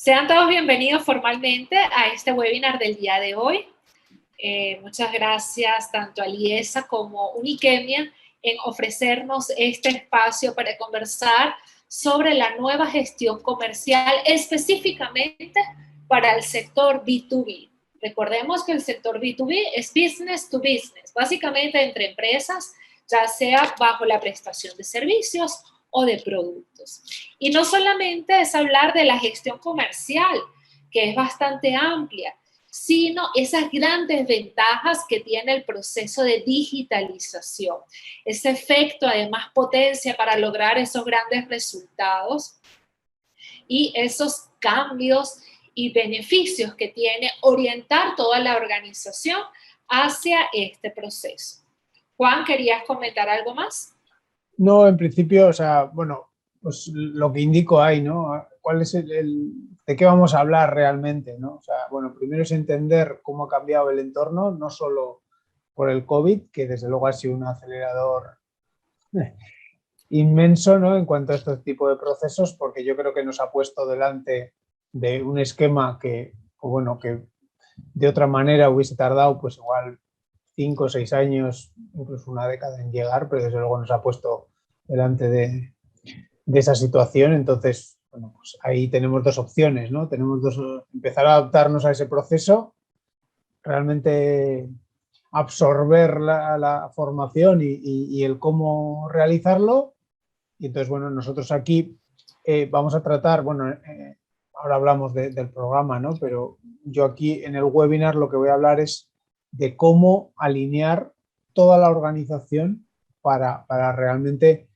Sean todos bienvenidos formalmente a este webinar del día de hoy. Muchas gracias tanto a Liesa como Uniquemia en ofrecernos este espacio para conversar sobre la nueva gestión comercial específicamente para el sector B2B. Recordemos que el sector B2B es business to business, básicamente entre empresas, ya sea bajo la prestación de servicios o de productos. Y no solamente es hablar de la gestión comercial, que es bastante amplia, sino esas grandes ventajas que tiene el proceso de digitalización. Ese efecto, además, potencia para lograr esos grandes resultados y esos cambios y beneficios que tiene orientar toda la organización hacia este proceso. Juan, ¿querías comentar algo más? No, en principio, o sea, bueno, pues lo que indico ahí, ¿no? ¿Cuál es de qué vamos a hablar realmente, ¿no? O sea, bueno, primero es entender cómo ha cambiado el entorno, no solo por el COVID, que desde luego ha sido un acelerador inmenso, ¿no? En cuanto a este tipo de procesos, porque yo creo que nos ha puesto delante de un esquema que, o bueno, que de otra manera hubiese tardado, pues igual 5 o 6 años, incluso una década en llegar, pero desde luego nos ha puesto delante de esa situación. Entonces, bueno, pues ahí tenemos dos opciones, ¿no? Empezar a adaptarnos a ese proceso, realmente absorber la formación y el cómo realizarlo. Y entonces, bueno, nosotros aquí vamos a tratar, bueno, ahora hablamos del programa, ¿no? Pero yo aquí en el webinar lo que voy a hablar es de cómo alinear toda la organización para realmente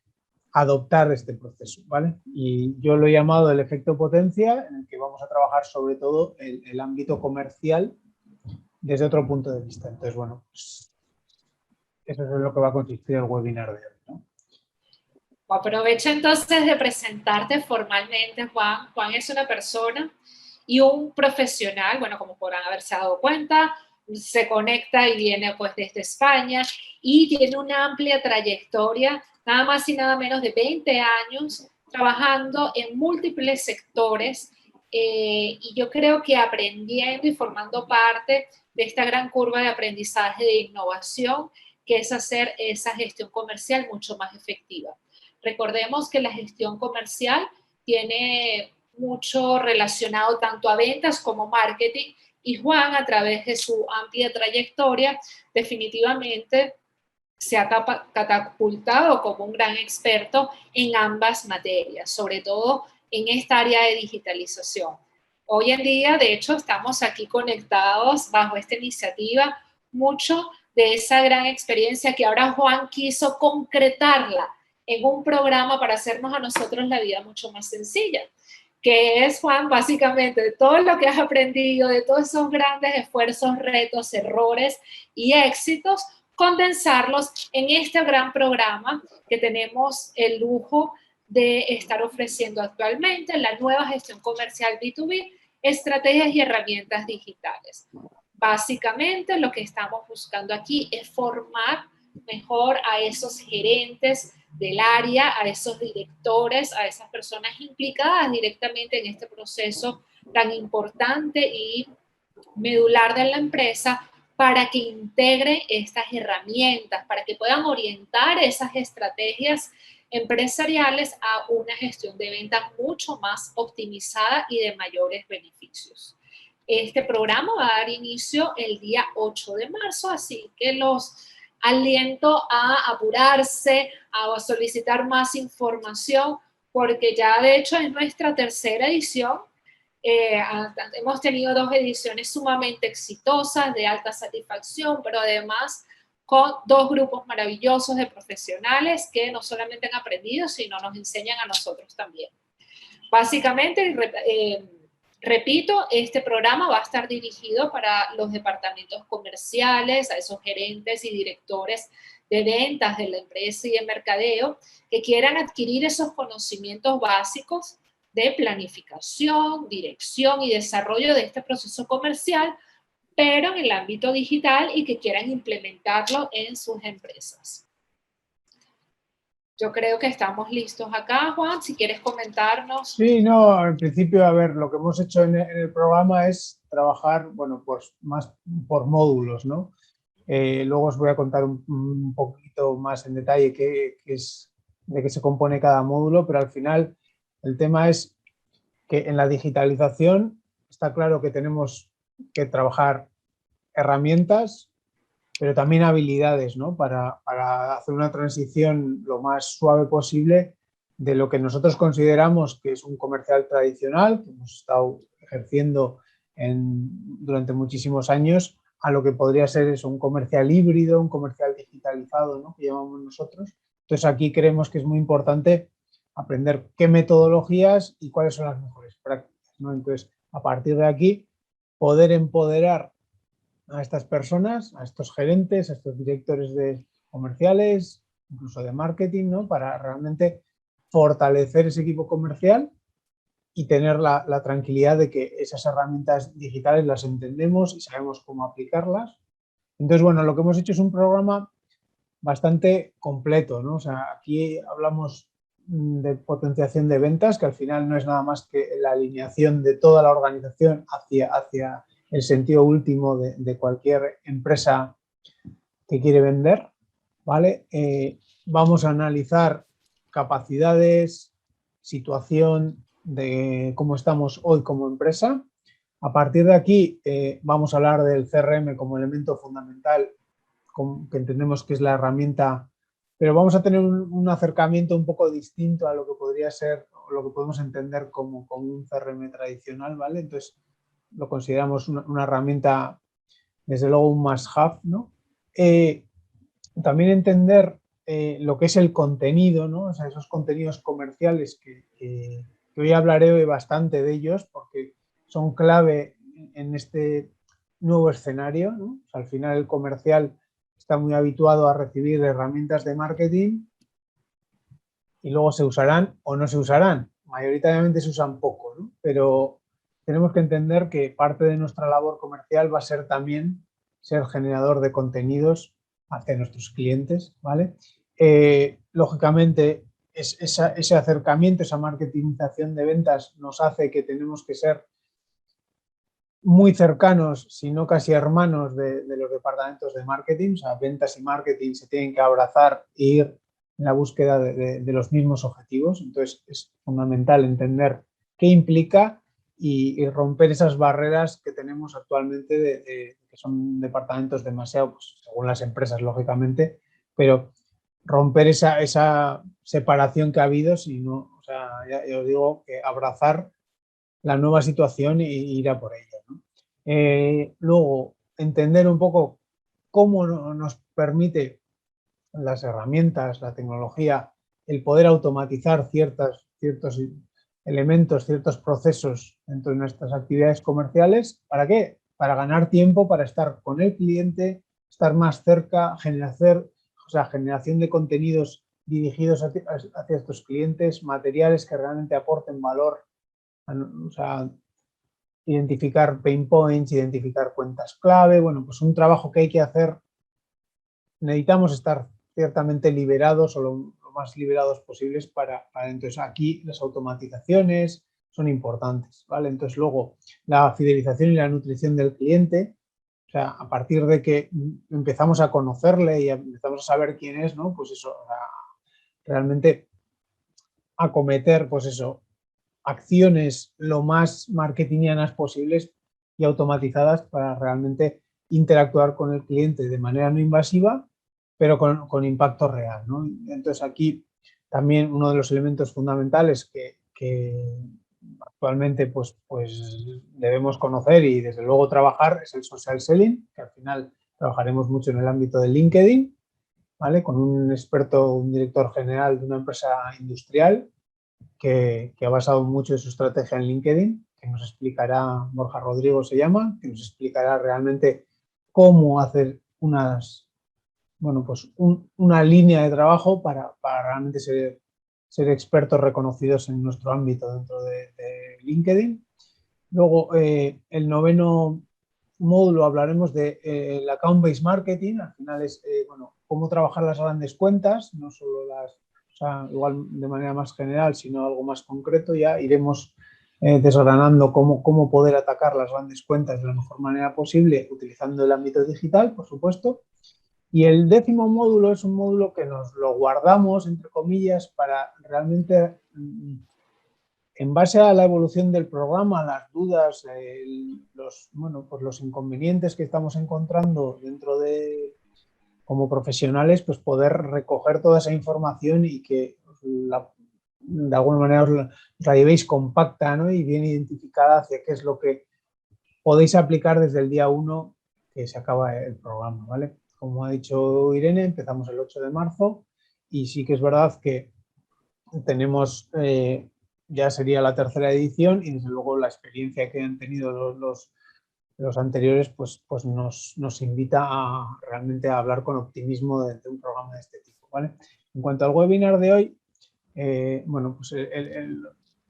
adoptar este proceso, ¿vale? Y yo lo he llamado el efecto potencia, en el que vamos a trabajar sobre todo el ámbito comercial desde otro punto de vista. Entonces, bueno, pues eso es en lo que va a consistir el webinar de hoy, ¿no? Aprovecho entonces de presentarte formalmente, Juan. Juan es una persona y un profesional, bueno, como podrán haberse dado cuenta, se conecta y viene pues desde España y tiene una amplia trayectoria, nada más y nada menos de 20 años, trabajando en múltiples sectores y yo creo que aprendiendo y formando parte de esta gran curva de aprendizaje de innovación, que es hacer esa gestión comercial mucho más efectiva. Recordemos que la gestión comercial tiene mucho relacionado tanto a ventas como marketing y Juan, a través de su amplia trayectoria, definitivamente se ha catapultado como un gran experto en ambas materias, sobre todo en esta área de digitalización. Hoy en día, de hecho, estamos aquí conectados bajo esta iniciativa, mucho de esa gran experiencia que ahora Juan quiso concretarla en un programa para hacernos a nosotros la vida mucho más sencilla, que es, Juan, básicamente de todo lo que has aprendido, de todos esos grandes esfuerzos, retos, errores y éxitos, condensarlos en este gran programa que tenemos el lujo de estar ofreciendo actualmente, la nueva gestión comercial B2B, estrategias y herramientas digitales. Básicamente lo que estamos buscando aquí es formar mejor a esos gerentes del área, a esos directores, a esas personas implicadas directamente en este proceso tan importante y medular de la empresa para que integre estas herramientas, para que puedan orientar esas estrategias empresariales a una gestión de ventas mucho más optimizada y de mayores beneficios. Este programa va a dar inicio el día 8 de marzo, así que los aliento a apurarse, a solicitar más información, porque ya de hecho es nuestra tercera edición. Hemos tenido 2 ediciones sumamente exitosas, de alta satisfacción, pero además con 2 grupos maravillosos de profesionales que no solamente han aprendido, sino nos enseñan a nosotros también. Básicamente, repito, este programa va a estar dirigido para los departamentos comerciales, a esos gerentes y directores de ventas de la empresa y de mercadeo que quieran adquirir esos conocimientos básicos de planificación, dirección y desarrollo de este proceso comercial, pero en el ámbito digital y que quieran implementarlo en sus empresas. yo creo que estamos listos acá, Juan, si quieres comentarnos. Sí, no, en principio, a ver, lo que hemos hecho en el programa es trabajar, bueno, pues más por módulos, ¿no? Luego os voy a contar un poquito más en detalle de qué se compone cada módulo, pero al final el tema es que en la digitalización está claro que tenemos que trabajar herramientas, pero también habilidades, ¿no? Para hacer una transición lo más suave posible de lo que nosotros consideramos que es un comercial tradicional, que hemos estado ejerciendo durante muchísimos años, a lo que podría ser eso, un comercial híbrido, un comercial digitalizado, ¿no? Que llamamos nosotros. Entonces aquí creemos que es muy importante aprender qué metodologías y cuáles son las mejores prácticas, ¿no? Entonces, a partir de aquí, poder empoderar a estas personas, a estos gerentes, a estos directores de comerciales, incluso de marketing, ¿no? Para realmente fortalecer ese equipo comercial y tener la tranquilidad de que esas herramientas digitales las entendemos y sabemos cómo aplicarlas. Entonces, bueno, lo que hemos hecho es un programa bastante completo, ¿no? O sea, aquí hablamos de potenciación de ventas, que al final no es nada más que la alineación de toda la organización hacia el sentido último de cualquier empresa que quiere vender, ¿vale? Vamos a analizar capacidades, situación de cómo estamos hoy como empresa. A partir de aquí vamos a hablar del CRM como elemento fundamental, que entendemos que es la herramienta, pero vamos a tener un acercamiento un poco distinto a lo que podría ser o lo que podemos entender como un CRM tradicional, ¿vale? Entonces lo consideramos una herramienta, desde luego un must-have, ¿no? También entender lo que es el contenido, ¿no? O sea, esos contenidos comerciales que hoy hablaré bastante de ellos porque son clave en este nuevo escenario, ¿no? O sea, al final el comercial está muy habituado a recibir herramientas de marketing y luego se usarán o no se usarán. Mayoritariamente se usan poco, ¿no? Pero tenemos que entender que parte de nuestra labor comercial va a ser también ser generador de contenidos hacia nuestros clientes, ¿vale? Lógicamente, ese acercamiento, esa marketingización de ventas nos hace que tenemos que ser muy cercanos, si no casi hermanos de los departamentos de marketing. O sea, ventas y marketing se tienen que abrazar e ir en la búsqueda de los mismos objetivos. Entonces, es fundamental entender qué implica y romper esas barreras que tenemos actualmente que son departamentos demasiado, pues, según las empresas, lógicamente, pero romper esa separación que ha habido, si no, o sea, ya os digo que abrazar la nueva situación e ir a por ella, ¿no? Luego, entender un poco cómo nos permite las herramientas, la tecnología, el poder automatizar ciertos elementos, ciertos procesos dentro de nuestras actividades comerciales. ¿Para qué? Para ganar tiempo, para estar con el cliente, estar más cerca, generación de contenidos dirigidos hacia estos clientes, materiales que realmente aporten valor, o sea, identificar pain points, identificar cuentas clave. Bueno, pues un trabajo que hay que hacer. Necesitamos estar ciertamente liberados o lo más liberados posibles entonces aquí las automatizaciones son importantes, ¿vale? Entonces luego la fidelización y la nutrición del cliente, o sea, a partir de que empezamos a conocerle y empezamos a saber quién es, ¿no? Pues eso, o sea, realmente acometer, pues eso, acciones lo más marketingianas posibles y automatizadas para realmente interactuar con el cliente de manera no invasiva, pero con impacto real, ¿no? Entonces aquí también uno de los elementos fundamentales que actualmente pues debemos conocer y desde luego trabajar es el social selling, que al final trabajaremos mucho en el ámbito de LinkedIn, ¿vale? Con un experto, un director general de una empresa industrial que ha basado mucho de su estrategia en LinkedIn, que nos explicará, Borja Rodrigo se llama, que nos explicará realmente cómo hacer una línea de trabajo para realmente ser expertos reconocidos en nuestro ámbito dentro de LinkedIn. Luego, el noveno módulo hablaremos del account-based marketing. Al final es, cómo trabajar las grandes cuentas, no solo o sea, igual de manera más general, sino algo más concreto, ya iremos desgranando cómo poder atacar las grandes cuentas de la mejor manera posible, utilizando el ámbito digital, por supuesto. Y el 10º módulo es un módulo que nos lo guardamos, entre comillas, para realmente, en base a la evolución del programa, las dudas, pues los inconvenientes que estamos encontrando dentro de, como profesionales, pues poder recoger toda esa información y que de alguna manera os la llevéis compacta, ¿no? Y bien identificada hacia qué es lo que podéis aplicar desde el día 1 que se acaba el programa, ¿vale? Como ha dicho Irene, empezamos el 8 de marzo y sí que es verdad que tenemos, ya sería la 3ª edición y desde luego la experiencia que han tenido los anteriores pues nos invita a realmente a hablar con optimismo de un programa de este tipo, ¿vale? En cuanto al webinar de hoy, bueno, pues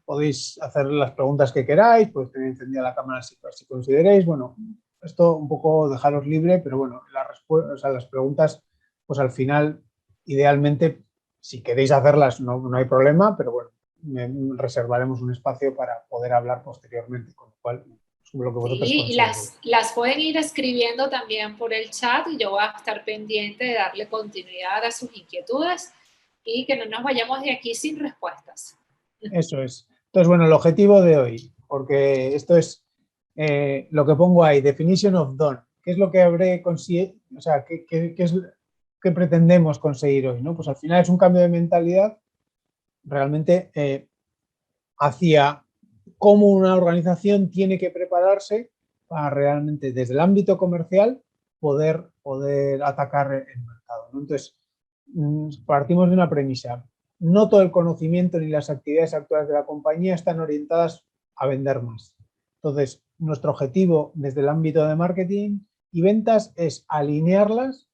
podéis hacer las preguntas que queráis, podéis tener encendida la cámara si consideréis, bueno, esto un poco dejaros libre, pero bueno, las preguntas, pues al final, idealmente, si queréis hacerlas no hay problema, pero bueno, reservaremos un espacio para poder hablar posteriormente, con lo cual, lo que vosotros Sí, y consideréis. las pueden ir escribiendo también por el chat y yo voy a estar pendiente de darle continuidad a sus inquietudes y que no nos vayamos de aquí sin respuestas. Eso es. Entonces, bueno, el objetivo de hoy, porque esto es lo que pongo ahí, definition of done. ¿Qué es lo que habré conseguido? O sea, ¿qué pretendemos conseguir hoy? ¿No? Pues al final es un cambio de mentalidad realmente hacia cómo una organización tiene que prepararse para realmente desde el ámbito comercial poder atacar el mercado, ¿no? Entonces, partimos de una premisa. No todo el conocimiento ni las actividades actuales de la compañía están orientadas a vender más. Entonces, nuestro objetivo desde el ámbito de marketing y ventas es alinearlas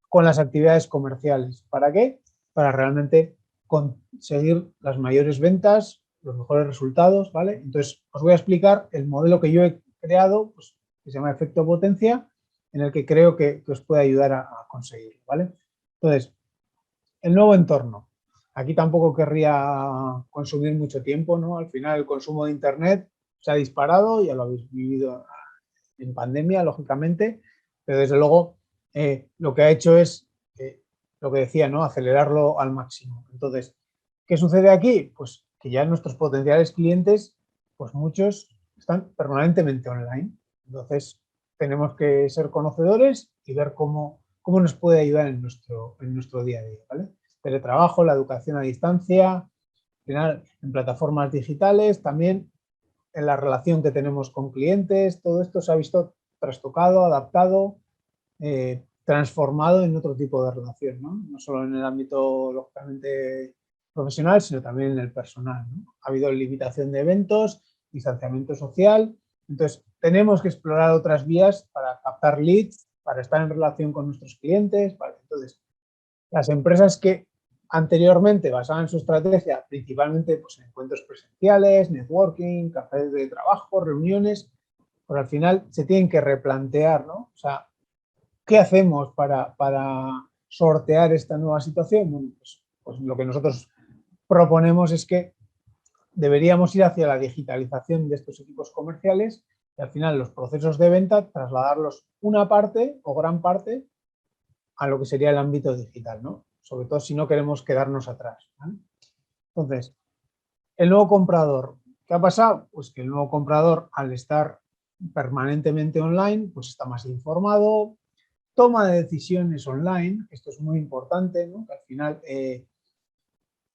con las actividades comerciales. ¿Para qué? Para realmente conseguir las mayores ventas, los mejores resultados, ¿vale? Entonces, os voy a explicar el modelo que yo he creado, pues, que se llama efecto potencia, en el que creo que os puede ayudar a conseguirlo, ¿vale? Entonces, el nuevo entorno. Aquí tampoco querría consumir mucho tiempo, ¿no? Al final el consumo de Internet se ha disparado, ya lo habéis vivido en pandemia, lógicamente, pero desde luego lo que ha hecho es, lo que decía, ¿no? Acelerarlo al máximo. Entonces, ¿qué sucede aquí? Pues que ya nuestros potenciales clientes, pues muchos están permanentemente online. Entonces, tenemos que ser conocedores y ver cómo nos puede ayudar en nuestro día a día, ¿vale? Teletrabajo, la educación a distancia, al final, en plataformas digitales, también en la relación que tenemos con clientes, todo esto se ha visto trastocado, adaptado, transformado en otro tipo de relación, ¿no? No solo en el ámbito, lógicamente, profesional, sino también en el personal, ¿no? Ha habido limitación de eventos, distanciamiento social, entonces tenemos que explorar otras vías para captar leads, para estar en relación con nuestros clientes, ¿vale? Entonces, las empresas que anteriormente basaban su estrategia principalmente pues, en encuentros presenciales, networking, cafés de trabajo, reuniones, pues al final se tienen que replantear, ¿no? O sea, ¿qué hacemos para sortear esta nueva situación? Bueno, pues lo que nosotros proponemos es que deberíamos ir hacia la digitalización de estos equipos comerciales y al final los procesos de venta trasladarlos una parte o gran parte a lo que sería el ámbito digital, ¿no? Sobre todo si no queremos quedarnos atrás, ¿vale? Entonces, el nuevo comprador, ¿qué ha pasado? Pues que el nuevo comprador, al estar permanentemente online, pues está más informado, toma de decisiones online, esto es muy importante, ¿no? Que al final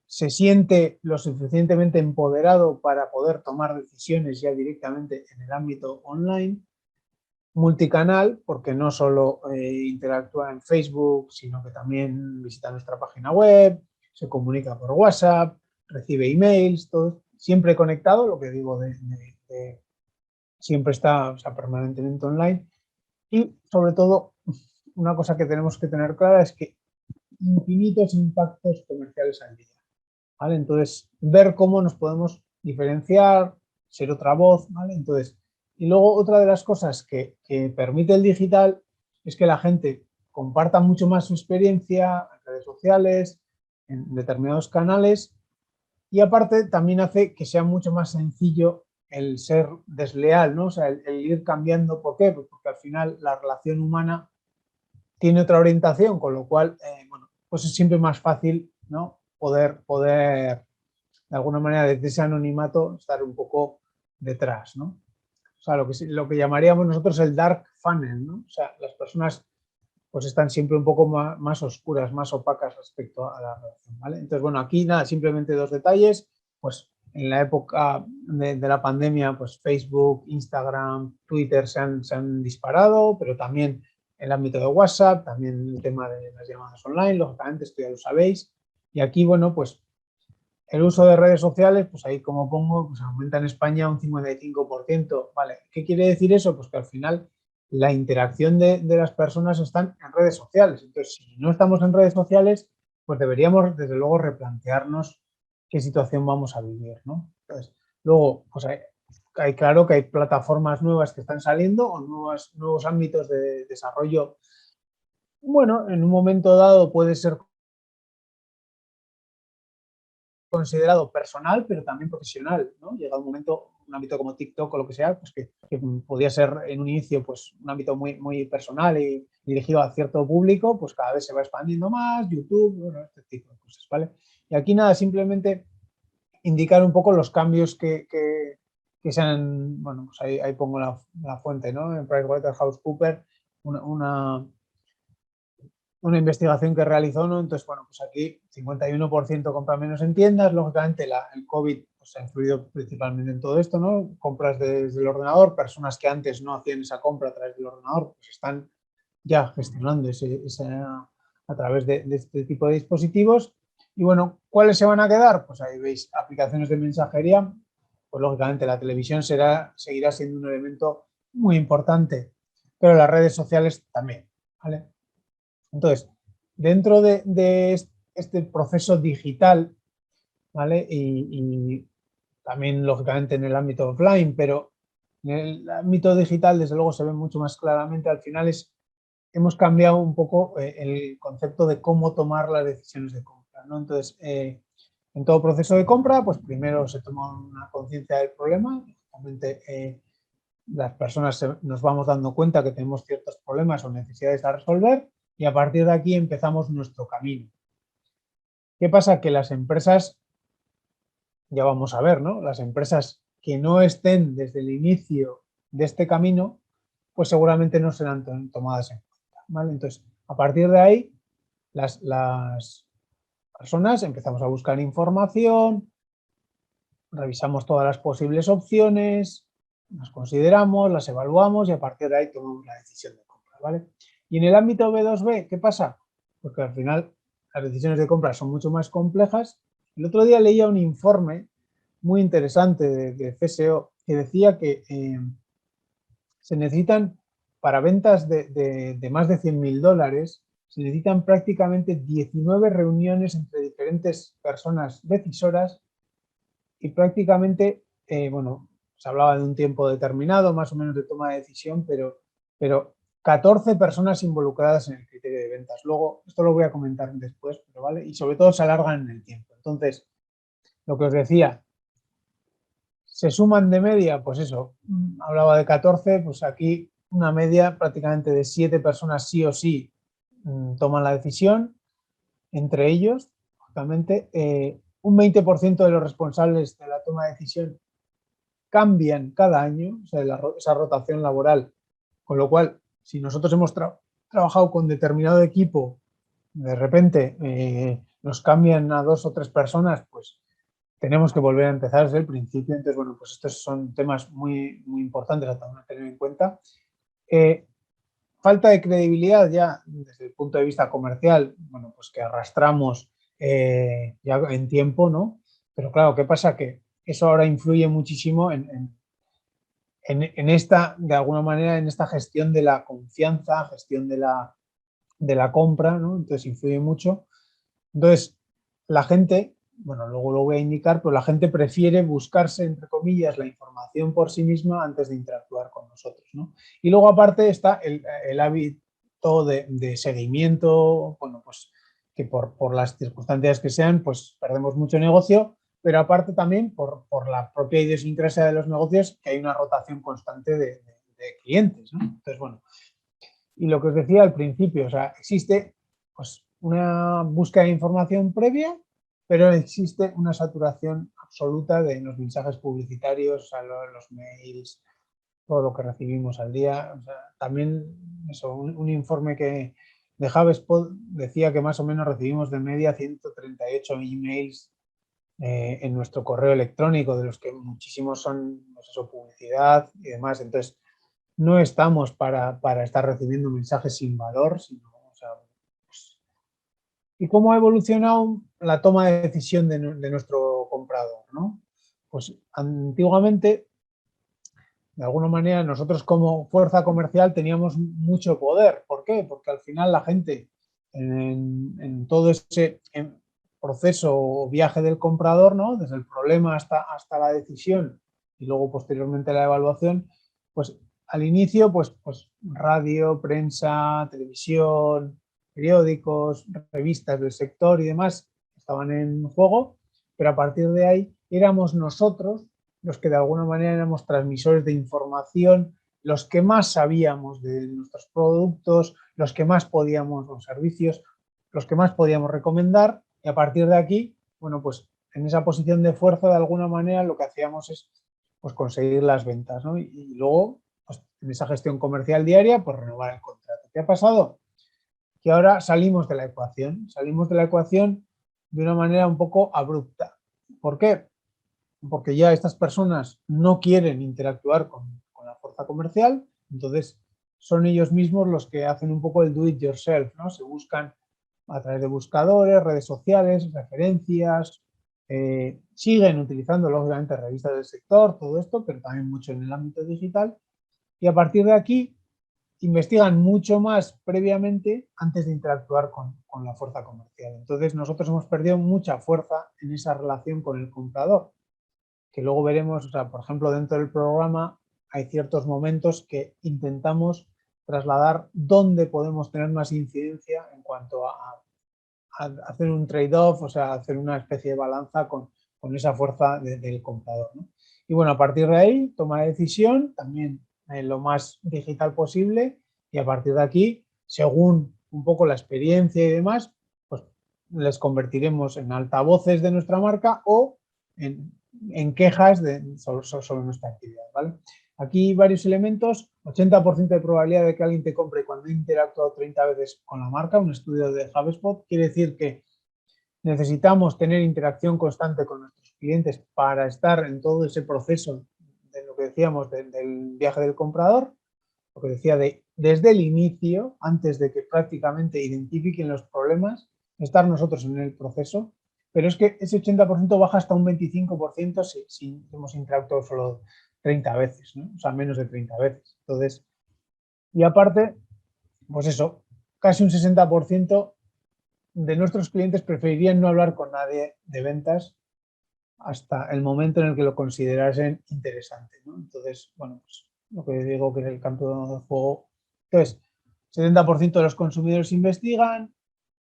se siente lo suficientemente empoderado para poder tomar decisiones ya directamente en el ámbito online. Multicanal, porque no solo interactúa en Facebook, sino que también visita nuestra página web, se comunica por WhatsApp, recibe emails, todo siempre conectado, lo que digo siempre está, o sea, permanentemente online. Y sobre todo, una cosa que tenemos que tener clara es que infinitos impactos comerciales al día, ¿vale? Entonces, ver cómo nos podemos diferenciar, ser otra voz, ¿vale? Entonces, y luego otra de las cosas que permite el digital es que la gente comparta mucho más su experiencia en redes sociales, en determinados canales, y aparte también hace que sea mucho más sencillo el ser desleal, ¿no? O sea, el ir cambiando. ¿Por qué? Pues porque al final la relación humana tiene otra orientación, con lo cual, bueno, pues es siempre más fácil, ¿no? Poder, de alguna manera, desde ese anonimato, estar un poco detrás, ¿no? O sea, lo que llamaríamos nosotros el dark funnel, ¿no? O sea, las personas pues están siempre un poco más oscuras, más opacas respecto a la relación, ¿vale? Entonces, bueno, aquí nada, simplemente dos detalles. Pues en la época de la pandemia, pues Facebook, Instagram, Twitter se han disparado, pero también el ámbito de WhatsApp, también el tema de las llamadas online, lógicamente, esto ya lo sabéis. Y aquí, bueno, pues el uso de redes sociales, pues ahí como pongo, pues aumenta en España un 55%. ¿Vale? ¿Qué quiere decir eso? Pues que al final la interacción de las personas están en redes sociales. Entonces, si no estamos en redes sociales, pues deberíamos, desde luego, replantearnos qué situación vamos a vivir, ¿no? Entonces, luego, pues hay claro que hay plataformas nuevas que están saliendo o nuevos ámbitos de desarrollo. Bueno, en un momento dado puede ser considerado personal, pero también profesional, ¿no? Llega un momento, un ámbito como TikTok o lo que sea, pues que podía ser en un inicio pues un ámbito muy personal y dirigido a cierto público, pues cada vez se va expandiendo más, YouTube, bueno, este tipo de cosas, ¿vale? Y aquí nada, simplemente indicar un poco los cambios que se han, bueno, pues ahí pongo la fuente, ¿no? En PricewaterhouseCoopers, una investigación que realizó, ¿no? Entonces, bueno, pues aquí 51% compra menos en tiendas. Lógicamente, el COVID pues, ha influido principalmente en todo esto, ¿no? Compras desde el ordenador, personas que antes no hacían esa compra a través del ordenador, pues están ya gestionando a través de este tipo de dispositivos. Y bueno, ¿cuáles se van a quedar? Pues ahí veis aplicaciones de mensajería. Pues lógicamente la televisión seguirá siendo un elemento muy importante, pero las redes sociales también, ¿vale? Entonces, dentro de este proceso digital, ¿vale? Y también, lógicamente, en el ámbito offline, pero en el ámbito digital, desde luego, se ve mucho más claramente. Al final hemos cambiado un poco el concepto de cómo tomar las decisiones de compra, ¿no? Entonces, en todo proceso de compra, pues primero se toma una conciencia del problema. Lógicamente, las personas nos vamos dando cuenta que tenemos ciertos problemas o necesidades a resolver y a partir de aquí empezamos nuestro camino. ¿Qué pasa? Que las empresas, ya vamos a ver, ¿no? Las empresas que no estén desde el inicio de este camino, pues seguramente no serán tomadas en cuenta, ¿vale? Entonces, a partir de ahí, las personas empezamos a buscar información, revisamos todas las posibles opciones, las consideramos, las evaluamos y a partir de ahí tomamos la decisión de compra, ¿vale? Y en el ámbito B2B, ¿qué pasa? Porque al final las decisiones de compra son mucho más complejas. El otro día leía un informe muy interesante de CSO que decía que se necesitan, para ventas de más de $100.000, se necesitan prácticamente 19 reuniones entre diferentes personas decisoras y prácticamente, bueno, se hablaba de un tiempo determinado, más o menos de toma de decisión, pero 14 personas involucradas en el criterio de ventas. Luego, esto lo voy a comentar después, pero vale, y sobre todo se alargan en el tiempo. Entonces, lo que os decía, se suman de media, pues eso, hablaba de 14, pues aquí una media prácticamente de 7 personas sí o sí toman la decisión, entre ellos, justamente, un 20% de los responsables de la toma de decisión cambian cada año, o sea, esa rotación laboral, con lo cual, si nosotros hemos trabajado con determinado equipo, de repente nos cambian a 2 o 3 personas, pues tenemos que volver a empezar desde el principio. Entonces, bueno, pues estos son temas muy importantes a tener en cuenta. Falta de credibilidad ya desde el punto de vista comercial, bueno, pues que arrastramos ya en tiempo, ¿no? Pero claro, ¿qué pasa? Que eso ahora influye muchísimo en esta, de alguna manera, en esta gestión de la confianza, gestión de la compra, ¿no? Entonces influye mucho. Entonces, la gente, bueno, luego lo voy a indicar, pero la gente prefiere buscarse, entre comillas, la información por sí misma antes de interactuar con nosotros, ¿no? Y luego, aparte, está el hábito de seguimiento, bueno, pues que por las circunstancias que sean, pues perdemos mucho negocio, pero aparte también por la propia idiosincrasia de los negocios, que hay una rotación constante de clientes, ¿no? Entonces, bueno, y lo que os decía al principio, o sea, existe pues, una búsqueda de información previa, pero existe una saturación absoluta de los mensajes publicitarios, o sea, los mails, todo lo que recibimos al día. O sea, también eso, un informe que de HubSpot decía que más o menos recibimos de media 138 emails en nuestro correo electrónico, de los que muchísimos son pues eso, publicidad y demás. Entonces, no estamos para estar recibiendo mensajes sin valor, sino, o sea, pues, ¿y cómo ha evolucionado la toma de decisión de nuestro comprador, ¿no? Pues antiguamente, de alguna manera, nosotros como fuerza comercial teníamos mucho poder. ¿Por qué? Porque al final la gente en todo ese proceso o viaje del comprador, ¿no? Desde el problema hasta la decisión y luego posteriormente la evaluación, pues al inicio, pues radio, prensa, televisión, periódicos, revistas del sector y demás estaban en juego, pero a partir de ahí éramos nosotros los que de alguna manera éramos transmisores de información, los que más sabíamos de nuestros productos, los que más podíamos, los servicios, los que más podíamos recomendar, y a partir de aquí, bueno, pues en esa posición de fuerza, de alguna manera, lo que hacíamos es pues, conseguir las ventas, ¿no? Y luego, pues, en esa gestión comercial diaria, pues renovar el contrato. ¿Qué ha pasado? Que ahora salimos de la ecuación de una manera un poco abrupta. ¿Por qué? Porque ya estas personas no quieren interactuar con la fuerza comercial, entonces son ellos mismos los que hacen un poco el do it yourself, ¿no? Se buscan a través de buscadores, redes sociales, referencias, siguen utilizando lógicamente revistas del sector, todo esto, pero también mucho en el ámbito digital, y a partir de aquí investigan mucho más previamente antes de interactuar con la fuerza comercial. Entonces nosotros hemos perdido mucha fuerza en esa relación con el comprador, que luego veremos, o sea, por ejemplo, dentro del programa hay ciertos momentos que intentamos trasladar dónde podemos tener más incidencia en cuanto a hacer un trade-off, o sea, hacer una especie de balanza con esa fuerza del comprador, ¿no? Y bueno, a partir de ahí, toma de decisión, también lo más digital posible, y a partir de aquí, según un poco la experiencia y demás, pues les convertiremos en altavoces de nuestra marca o en quejas sobre nuestra actividad, ¿vale? Aquí varios elementos, 80% de probabilidad de que alguien te compre cuando ha interactuado 30 veces con la marca, un estudio de HubSpot, quiere decir que necesitamos tener interacción constante con nuestros clientes para estar en todo ese proceso de lo que decíamos del viaje del comprador, lo que decía desde el inicio, antes de que prácticamente identifiquen los problemas, estar nosotros en el proceso, pero es que ese 80% baja hasta un 25% si hemos interactuado solo 30 veces, ¿no? O sea, menos de 30 veces. Entonces, y aparte, pues eso, casi un 60% de nuestros clientes preferirían no hablar con nadie de ventas hasta el momento en el que lo considerasen interesante, ¿no? Entonces, bueno, pues lo que digo que es el campo de juego. Entonces, 70% de los consumidores investigan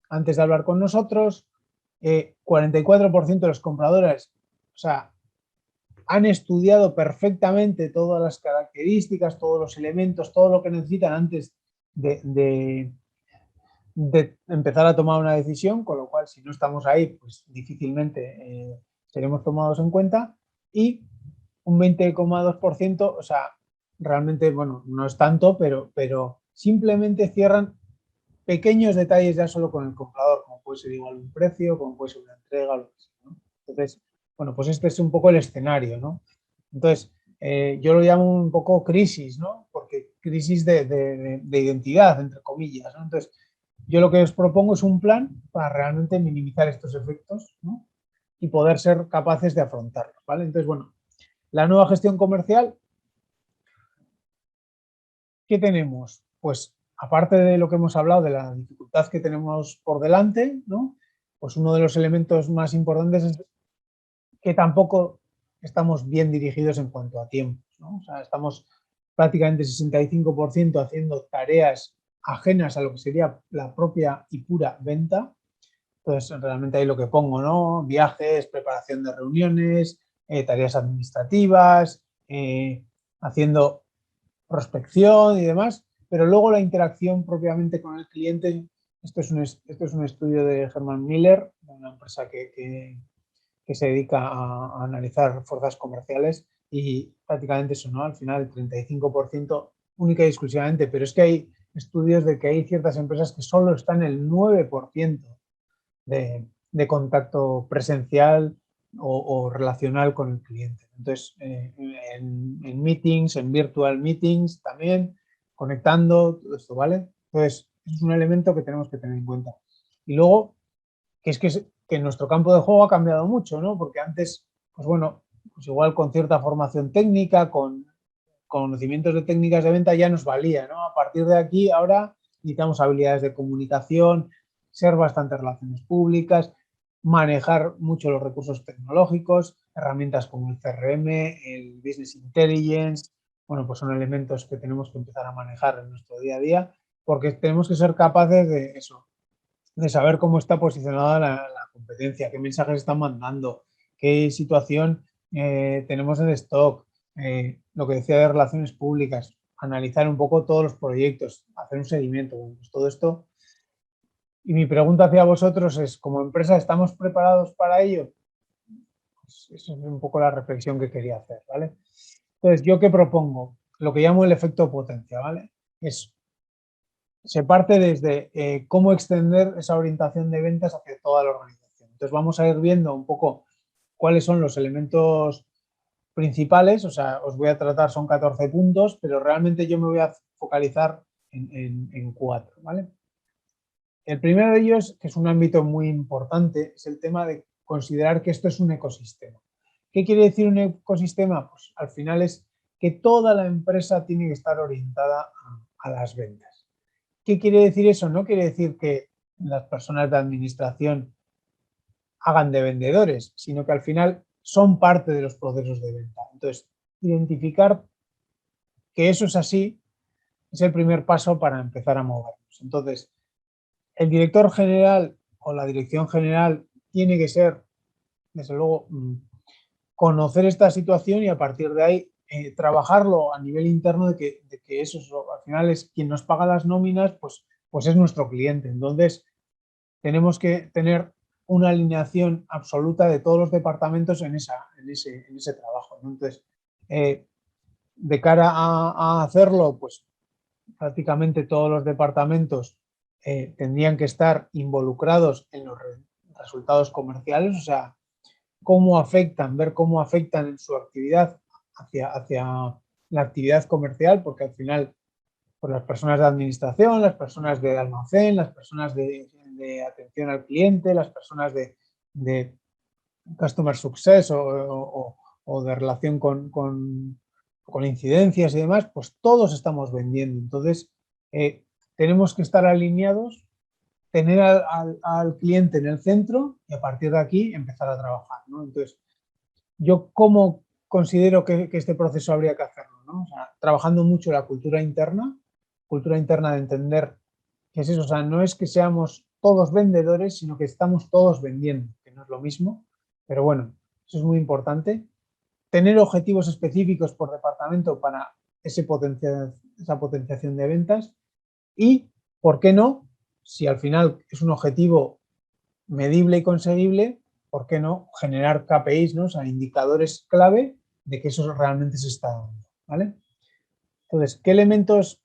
antes de hablar con nosotros, 44% de los compradores, o sea, han estudiado perfectamente todas las características, todos los elementos, todo lo que necesitan antes de empezar a tomar una decisión, con lo cual si no estamos ahí, pues difícilmente seremos tomados en cuenta, y un 20,2%, o sea, realmente, bueno, no es tanto, pero simplemente cierran pequeños detalles ya solo con el comprador, como puede ser igual un precio, como puede ser una entrega, lo que sea, ¿no? Entonces, bueno, pues este es un poco el escenario, ¿no? Entonces, yo lo llamo un poco crisis, ¿no? Porque crisis de identidad, entre comillas, ¿no? Entonces, yo lo que os propongo es un plan para realmente minimizar estos efectos, ¿no? Y poder ser capaces de afrontarlos, ¿vale? Entonces, bueno, la nueva gestión comercial, ¿qué tenemos? Pues aparte de lo que hemos hablado, de la dificultad que tenemos por delante, ¿no? Pues uno de los elementos más importantes es que tampoco estamos bien dirigidos en cuanto a tiempos, ¿no? O sea, estamos prácticamente 65% haciendo tareas ajenas a lo que sería la propia y pura venta. Entonces, realmente ahí lo que pongo, ¿no? Viajes, preparación de reuniones, tareas administrativas, haciendo prospección y demás, pero luego la interacción propiamente con el cliente, esto es un estudio de Herman Miller, una empresa que se dedica a analizar fuerzas comerciales y prácticamente eso, ¿no? Al final el 35% única y exclusivamente, pero es que hay estudios de que hay ciertas empresas que solo están el 9% de contacto presencial o relacional con el cliente. Entonces, en meetings, en virtual meetings también, conectando, todo esto, ¿vale? Entonces, es un elemento que tenemos que tener en cuenta. Y luego, que nuestro campo de juego ha cambiado mucho, ¿no? Porque antes, pues bueno, pues igual con cierta formación técnica, con conocimientos de técnicas de venta ya nos valía, ¿no? A partir de aquí, ahora necesitamos habilidades de comunicación, ser bastante relaciones públicas, manejar mucho los recursos tecnológicos, herramientas como el CRM, el Business Intelligence, bueno, pues son elementos que tenemos que empezar a manejar en nuestro día a día, porque tenemos que ser capaces de eso, de saber cómo está posicionada la competencia, qué mensajes están mandando, qué situación tenemos en stock, lo que decía de relaciones públicas, analizar un poco todos los proyectos, hacer un seguimiento, pues todo esto. Y mi pregunta hacia vosotros es, ¿como empresa estamos preparados para ello? Pues esa es un poco la reflexión que quería hacer, ¿vale? Entonces, ¿yo qué propongo? Lo que llamo el efecto potencia, ¿vale? Se parte desde cómo extender esa orientación de ventas hacia toda la organización. Entonces vamos a ir viendo un poco cuáles son los elementos principales, o sea, os voy a tratar, son 14 puntos, pero realmente yo me voy a focalizar en 4, ¿vale? El primero de ellos, que es un ámbito muy importante, es el tema de considerar que esto es un ecosistema. ¿Qué quiere decir un ecosistema? Pues al final es que toda la empresa tiene que estar orientada a las ventas. ¿Qué quiere decir eso? No quiere decir que las personas de administración hagan de vendedores, sino que al final son parte de los procesos de venta. Entonces, identificar que eso es así es el primer paso para empezar a movernos. Entonces, el director general o la dirección general tiene que ser, desde luego, conocer esta situación y a partir de ahí trabajarlo a nivel interno de que eso al final es quien nos paga las nóminas, pues es nuestro cliente. Entonces, tenemos que tener una alineación absoluta de todos los departamentos en ese trabajo, ¿no? Entonces, de cara a hacerlo, pues prácticamente todos los departamentos tendrían que estar involucrados en los resultados comerciales, o sea, ver cómo afectan en su actividad hacia la actividad comercial, porque al final pues las personas de administración, las personas de almacén, las personas de atención al cliente, las personas de customer success o de relación con incidencias y demás, pues todos estamos vendiendo. Entonces, tenemos que estar alineados, tener al cliente en el centro y a partir de aquí empezar a trabajar, ¿no? Entonces, yo cómo considero que este proceso habría que hacerlo, ¿no? O sea, trabajando mucho la cultura interna de entender qué es eso, o sea, no es que seamos todos vendedores, sino que estamos todos vendiendo, que no es lo mismo, pero bueno, eso es muy importante. Tener objetivos específicos por departamento para esa potenciación de ventas y, ¿por qué no? Si al final es un objetivo medible y conseguible, ¿por qué no generar KPIs, ¿no? O sea, indicadores clave de que eso realmente se está dando, ¿vale? Entonces, ¿qué elementos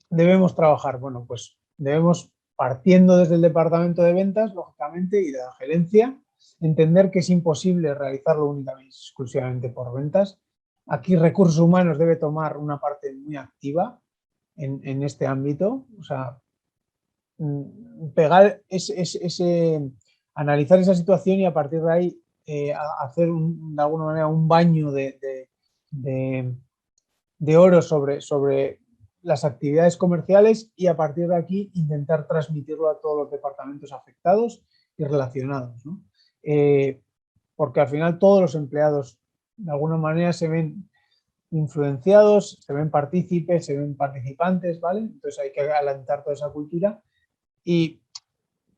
debemos trabajar? Bueno, pues debemos, partiendo desde el departamento de ventas, lógicamente, y de la gerencia, entender que es imposible realizarlo únicamente, exclusivamente por ventas. Aquí recursos humanos debe tomar una parte muy activa en este ámbito, o sea, pegar analizar esa situación y a partir de ahí hacer de alguna manera un baño de oro sobre las actividades comerciales y a partir de aquí intentar transmitirlo a todos los departamentos afectados y relacionados, ¿no? Porque al final todos los empleados de alguna manera se ven influenciados, se ven partícipes, se ven participantes, ¿vale? Entonces hay que alentar toda esa cultura y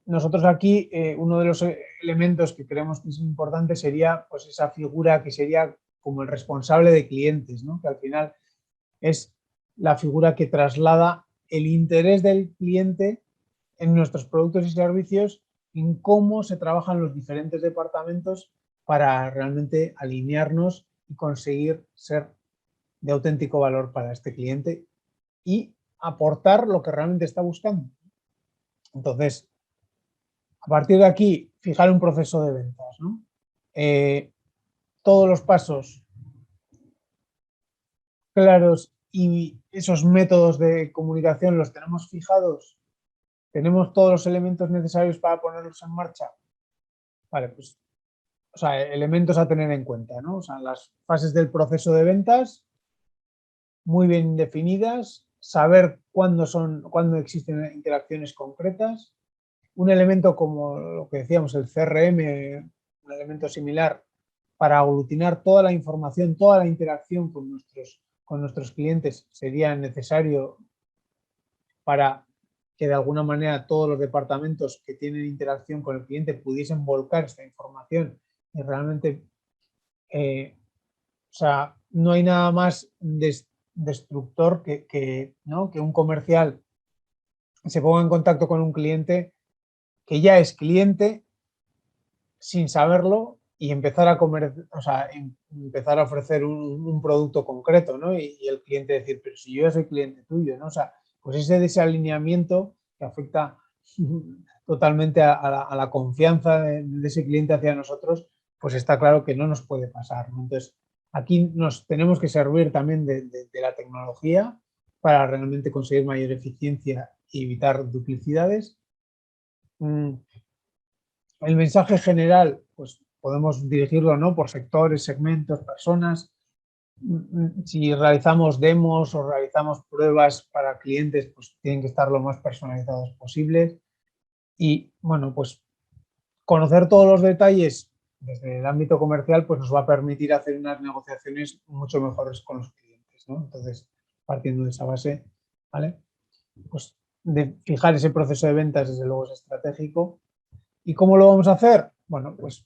nosotros aquí, uno de los elementos que creemos que es importante sería pues, esa figura que sería como el responsable de clientes, ¿no? Que al final es la figura que traslada el interés del cliente en nuestros productos y servicios, en cómo se trabajan los diferentes departamentos para realmente alinearnos y conseguir ser de auténtico valor para este cliente y aportar lo que realmente está buscando. Entonces, a partir de aquí, fijar un proceso de ventas, ¿no? Todos los pasos claros y esos métodos de comunicación los tenemos fijados, tenemos todos los elementos necesarios para ponerlos en marcha. Vale, pues, o sea, elementos a tener en cuenta, ¿no? O sea, las fases del proceso de ventas muy bien definidas, saber cuándo existen interacciones concretas. Un elemento como lo que decíamos, el CRM, un elemento similar para aglutinar toda la información, toda la interacción con nuestros clientes sería necesario para que de alguna manera todos los departamentos que tienen interacción con el cliente pudiesen volcar esta información y realmente, o sea, no hay nada más destructor ¿no? Que un comercial se ponga en contacto con un cliente que ya es cliente sin saberlo y empezar a o sea, empezar a ofrecer un producto concreto, ¿no? Y el cliente decir, pero si yo ya soy cliente tuyo, ¿no? O sea, pues ese desalineamiento que afecta totalmente a la confianza de ese cliente hacia nosotros, pues está claro que no nos puede pasar, ¿no? Entonces, aquí nos tenemos que servir también de la tecnología para realmente conseguir mayor eficiencia y evitar duplicidades. El mensaje general, pues podemos dirigirlo, ¿no? Por sectores, segmentos, personas. Si realizamos demos o realizamos pruebas para clientes, pues tienen que estar lo más personalizados posibles. Y bueno, pues conocer todos los detalles desde el ámbito comercial, pues nos va a permitir hacer unas negociaciones mucho mejores con los clientes, ¿no? Entonces, partiendo de esa base, ¿vale? Pues de fijar ese proceso de ventas, desde luego, es estratégico. ¿Y cómo lo vamos a hacer? Bueno, pues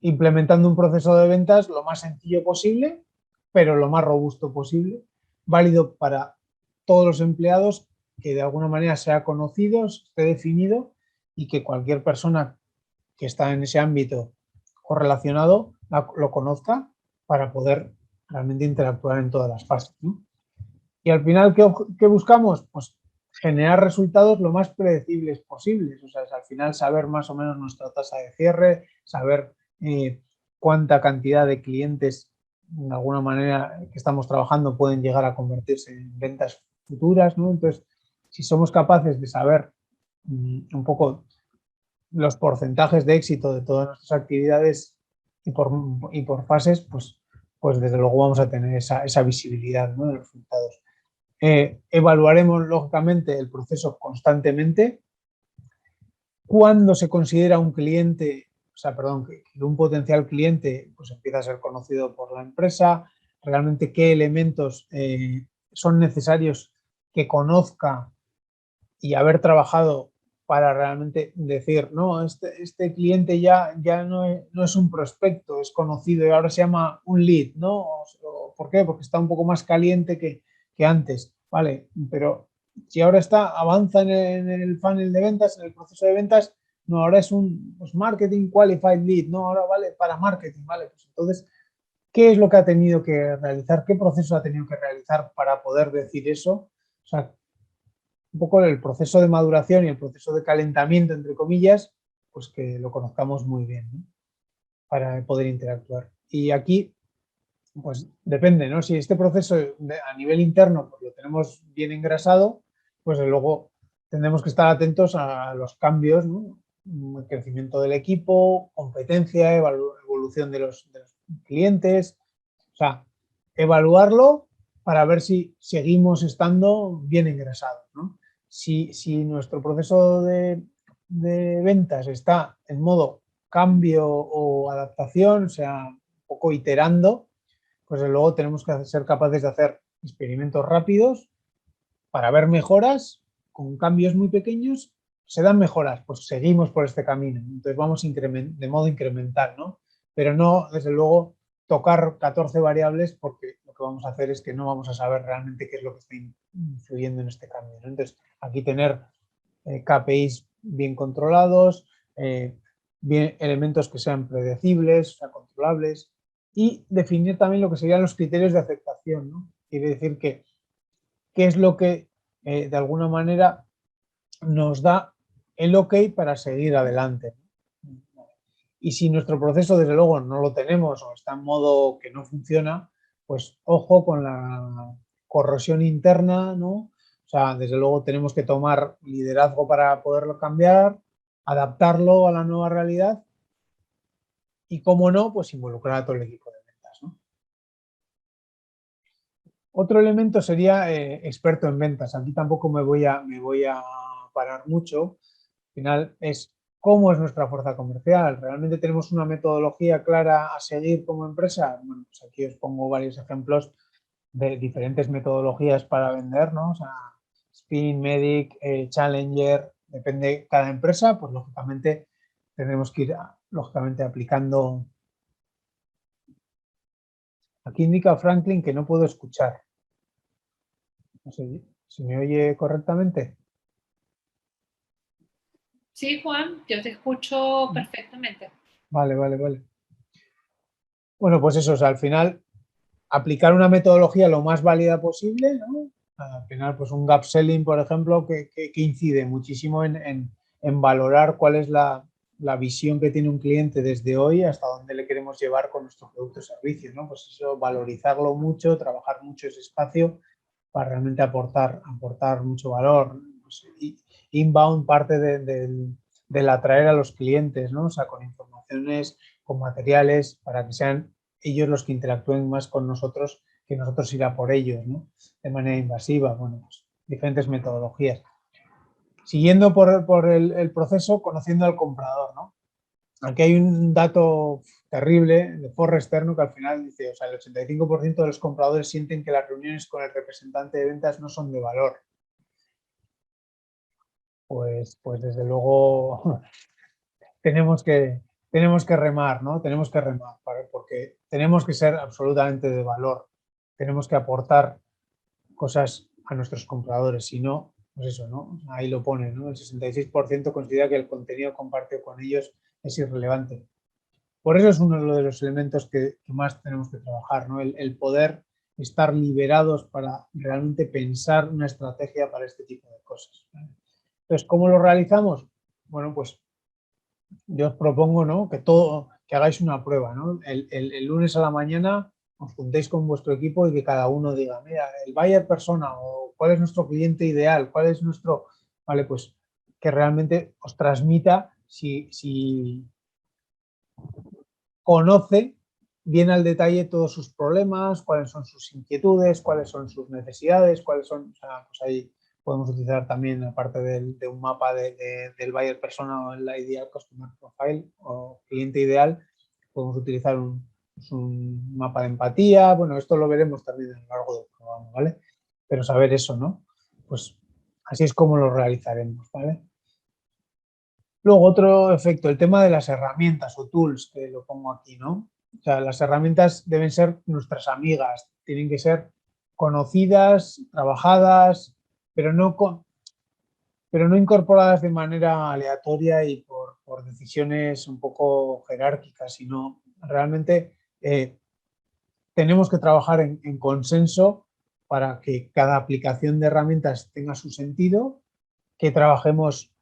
implementando un proceso de ventas lo más sencillo posible, pero lo más robusto posible, válido para todos los empleados, que de alguna manera sea conocido, esté definido y que cualquier persona que está en ese ámbito o relacionado lo conozca para poder realmente interactuar en todas las fases, ¿no? Y al final, ¿qué buscamos? Pues generar resultados lo más predecibles posibles. O sea, es al final saber más o menos nuestra tasa de cierre, saber cuánta cantidad de clientes, de alguna manera, que estamos trabajando pueden llegar a convertirse en ventas futuras, ¿no? Entonces, si somos capaces de saber un poco los porcentajes de éxito de todas nuestras actividades y por fases, pues desde luego vamos a tener esa visibilidad, ¿no? De los resultados. Evaluaremos, lógicamente, el proceso constantemente. Cuando se considera un cliente, o sea, perdón, que un potencial cliente pues empieza a ser conocido por la empresa, realmente qué elementos son necesarios que conozca y haber trabajado para realmente decir, no, este cliente ya no es un prospecto, es conocido y ahora se llama un lead, ¿no? ¿Por qué? Porque está un poco más caliente que antes, ¿vale? Pero si ahora avanza en el funnel de ventas, en el proceso de ventas, no, ahora es un pues, marketing qualified lead, no, ahora vale para marketing, ¿vale? Pues entonces, ¿qué es lo que ha tenido que realizar? ¿Qué proceso ha tenido que realizar para poder decir eso? O sea, un poco el proceso de maduración y el proceso de calentamiento, entre comillas, pues que lo conozcamos muy bien, ¿no? Para poder interactuar. Y aquí, pues depende, ¿no? Si este proceso a nivel interno pues, lo tenemos bien engrasado, pues luego tendremos que estar atentos a los cambios, ¿no? El crecimiento del equipo, competencia, evolución de los clientes, o sea, evaluarlo para ver si seguimos estando bien engrasados, ¿no? Si nuestro proceso de ventas está en modo cambio o adaptación, o sea, un poco iterando, pues luego tenemos que ser capaces de hacer experimentos rápidos para ver mejoras con cambios muy pequeños se dan mejoras, pues seguimos por este camino. Entonces vamos de modo incremental, ¿no? Pero no, desde luego, tocar 14 variables porque lo que vamos a hacer es que no vamos a saber realmente qué es lo que está influyendo en este cambio, ¿no? Entonces, aquí tener KPIs bien controlados, bien, elementos que sean predecibles, o sea, controlables, y definir también lo que serían los criterios de aceptación, ¿no? Quiere decir que qué es lo que de alguna manera nos da el ok para seguir adelante. Y si nuestro proceso, desde luego, no lo tenemos o está en modo que no funciona, pues ojo con la corrosión interna, ¿no? O sea, desde luego tenemos que tomar liderazgo para poderlo cambiar, adaptarlo a la nueva realidad y, como no, pues involucrar a todo el equipo de ventas, ¿no? Otro elemento sería experto en ventas. Aquí tampoco me voy a parar mucho. Al final es cómo es nuestra fuerza comercial. ¿Realmente tenemos una metodología clara a seguir como empresa? Bueno, pues aquí os pongo varios ejemplos de diferentes metodologías para vender, ¿no? O sea, Spin, Medic, Challenger, depende de cada empresa, pues lógicamente tendremos que ir lógicamente aplicando. Aquí indica Franklin que no puedo escuchar. No sé si me oye correctamente. Sí, Juan, yo te escucho perfectamente. Vale, vale, vale. Bueno, pues eso, o sea, al final aplicar una metodología lo más válida posible, ¿no? Al final, pues un gap selling, por ejemplo, que incide muchísimo en valorar cuál es la visión que tiene un cliente desde hoy hasta dónde le queremos llevar con nuestro producto o servicio, ¿no? Pues eso, valorizarlo mucho, trabajar mucho ese espacio para realmente aportar mucho valor. Pues, inbound parte del atraer a los clientes, ¿no? O sea, con informaciones, con materiales, para que sean ellos los que interactúen más con nosotros que nosotros ir a por ellos, ¿no? De manera invasiva. Bueno, pues diferentes metodologías. Siguiendo por el proceso, conociendo al comprador, ¿no? Aquí hay un dato terrible de Forrester, ¿no? Que al final dice, o sea, el 85% de los compradores sienten que las reuniones con el representante de ventas no son de valor. Pues desde luego tenemos que remar, ¿no? Tenemos que remar, porque tenemos que ser absolutamente de valor. Tenemos que aportar cosas a nuestros compradores, si no, pues eso, ¿no? Ahí lo pone, ¿no? El 66% considera que el contenido compartido con ellos es irrelevante. Por eso es uno de los elementos que más tenemos que trabajar, ¿no? El poder estar liberados para realmente pensar una estrategia para este tipo de cosas, ¿vale? Entonces, ¿cómo lo realizamos? Bueno, pues yo os propongo, ¿no? Que hagáis una prueba, ¿no? El lunes a la mañana os juntéis con vuestro equipo y que cada uno diga, mira, el buyer persona o cuál es nuestro cliente ideal, cuál es nuestro, vale, pues que realmente os transmita si conoce bien al detalle todos sus problemas, cuáles son sus inquietudes, cuáles son sus necesidades, cuáles son, o sea, pues ahí podemos utilizar también, aparte de un mapa del buyer persona o el ideal customer profile o cliente ideal, podemos utilizar un mapa de empatía. Bueno, esto lo veremos también a lo largo del programa, ¿vale? Pero saber eso, ¿no? Pues así es como lo realizaremos, ¿vale? Luego, otro efecto, el tema de las herramientas o tools, que lo pongo aquí, ¿no? O sea, las herramientas deben ser nuestras amigas, tienen que ser conocidas, trabajadas, pero no incorporadas de manera aleatoria y por decisiones un poco jerárquicas, sino realmente tenemos que trabajar en consenso para que cada aplicación de herramientas tenga su sentido, que trabajemos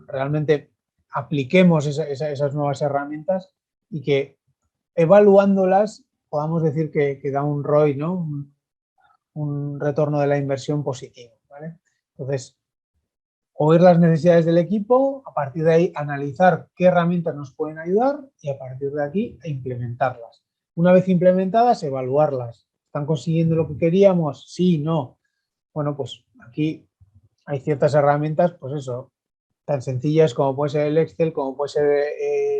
realmente apliquemos esas nuevas herramientas y que evaluándolas podamos decir que da un ROI, ¿no? Un retorno de la inversión positivo, ¿vale? Entonces, oír las necesidades del equipo, a partir de ahí analizar qué herramientas nos pueden ayudar y a partir de aquí implementarlas. Una vez implementadas, evaluarlas. ¿Están consiguiendo lo que queríamos? Sí, no. Bueno, pues aquí hay ciertas herramientas, pues eso, tan sencillas como puede ser el Excel, como puede ser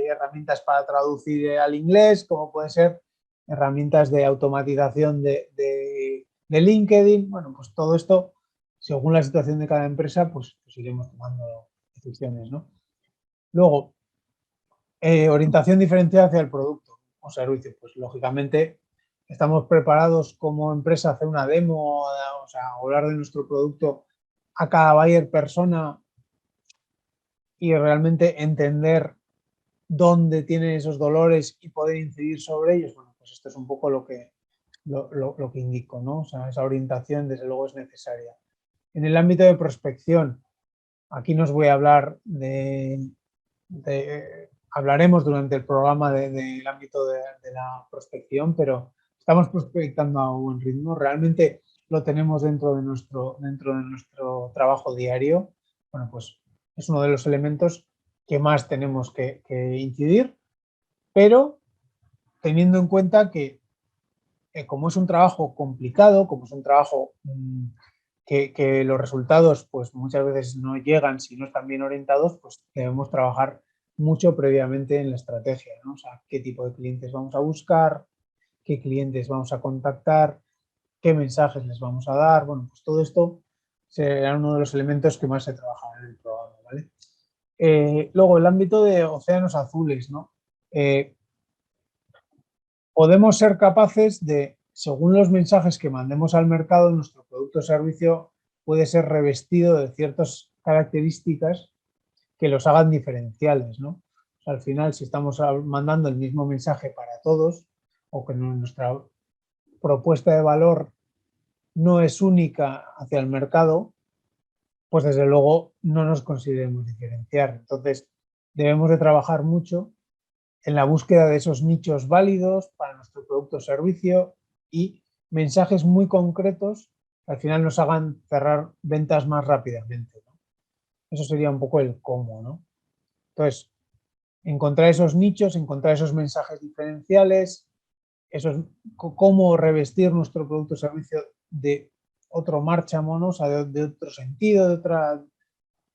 herramientas para traducir al inglés, como puede ser herramientas de automatización de LinkedIn. Bueno, pues todo esto según la situación de cada empresa, pues iremos tomando decisiones, ¿no? Luego, orientación diferenciada hacia el producto o servicio. Pues lógicamente estamos preparados como empresa a hacer una demo, o sea, hablar de nuestro producto a cada buyer persona y realmente entender dónde tienen esos dolores y poder incidir sobre ellos. Bueno, pues esto es un poco lo que indico, ¿no? O sea, esa orientación desde luego es necesaria. En el ámbito de prospección, aquí no os voy a hablar hablaremos durante el programa del ámbito de la prospección, pero estamos prospectando a buen ritmo. Realmente lo tenemos dentro de nuestro trabajo diario. Bueno, pues es uno de los elementos que más tenemos que incidir, pero teniendo en cuenta que como es un trabajo complicado, como es un trabajo que los resultados pues muchas veces no llegan si no están bien orientados, pues debemos trabajar mucho previamente en la estrategia, ¿no? O sea, qué tipo de clientes vamos a buscar, qué clientes vamos a contactar, qué mensajes les vamos a dar. Bueno, pues todo esto será uno de los elementos que más se trabajará en el programa, ¿vale? Luego, el ámbito de océanos azules, ¿no? Podemos ser capaces de, según los mensajes que mandemos al mercado, nuestro producto o servicio puede ser revestido de ciertas características que los hagan diferenciales, ¿no? O sea, al final, si estamos mandando el mismo mensaje para todos o que nuestra propuesta de valor no es única hacia el mercado, pues desde luego no nos consideremos diferenciar. Entonces, debemos de trabajar mucho en la búsqueda de esos nichos válidos para nuestro producto o servicio y mensajes muy concretos que al final nos hagan cerrar ventas más rápidamente, ¿no? Eso sería un poco el cómo, ¿no? Entonces, encontrar esos nichos, encontrar esos mensajes diferenciales, cómo revestir nuestro producto o servicio de otro márchamo, o sea, de otro sentido,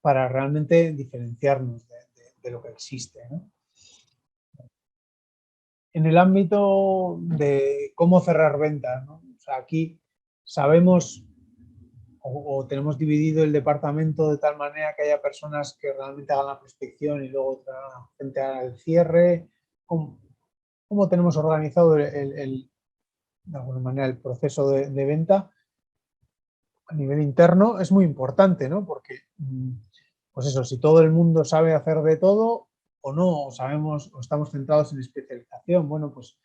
para realmente diferenciarnos de lo que existe, ¿no? En el ámbito de cómo cerrar ventas, ¿no? O sea, aquí sabemos o tenemos dividido el departamento de tal manera que haya personas que realmente hagan la prospección y luego otra gente haga el cierre. ¿Cómo tenemos organizado de alguna manera el proceso de venta a nivel interno? Es muy importante, ¿no? Porque, pues eso, si todo el mundo sabe hacer de todo o no, o sabemos o estamos centrados en especialización, bueno, pues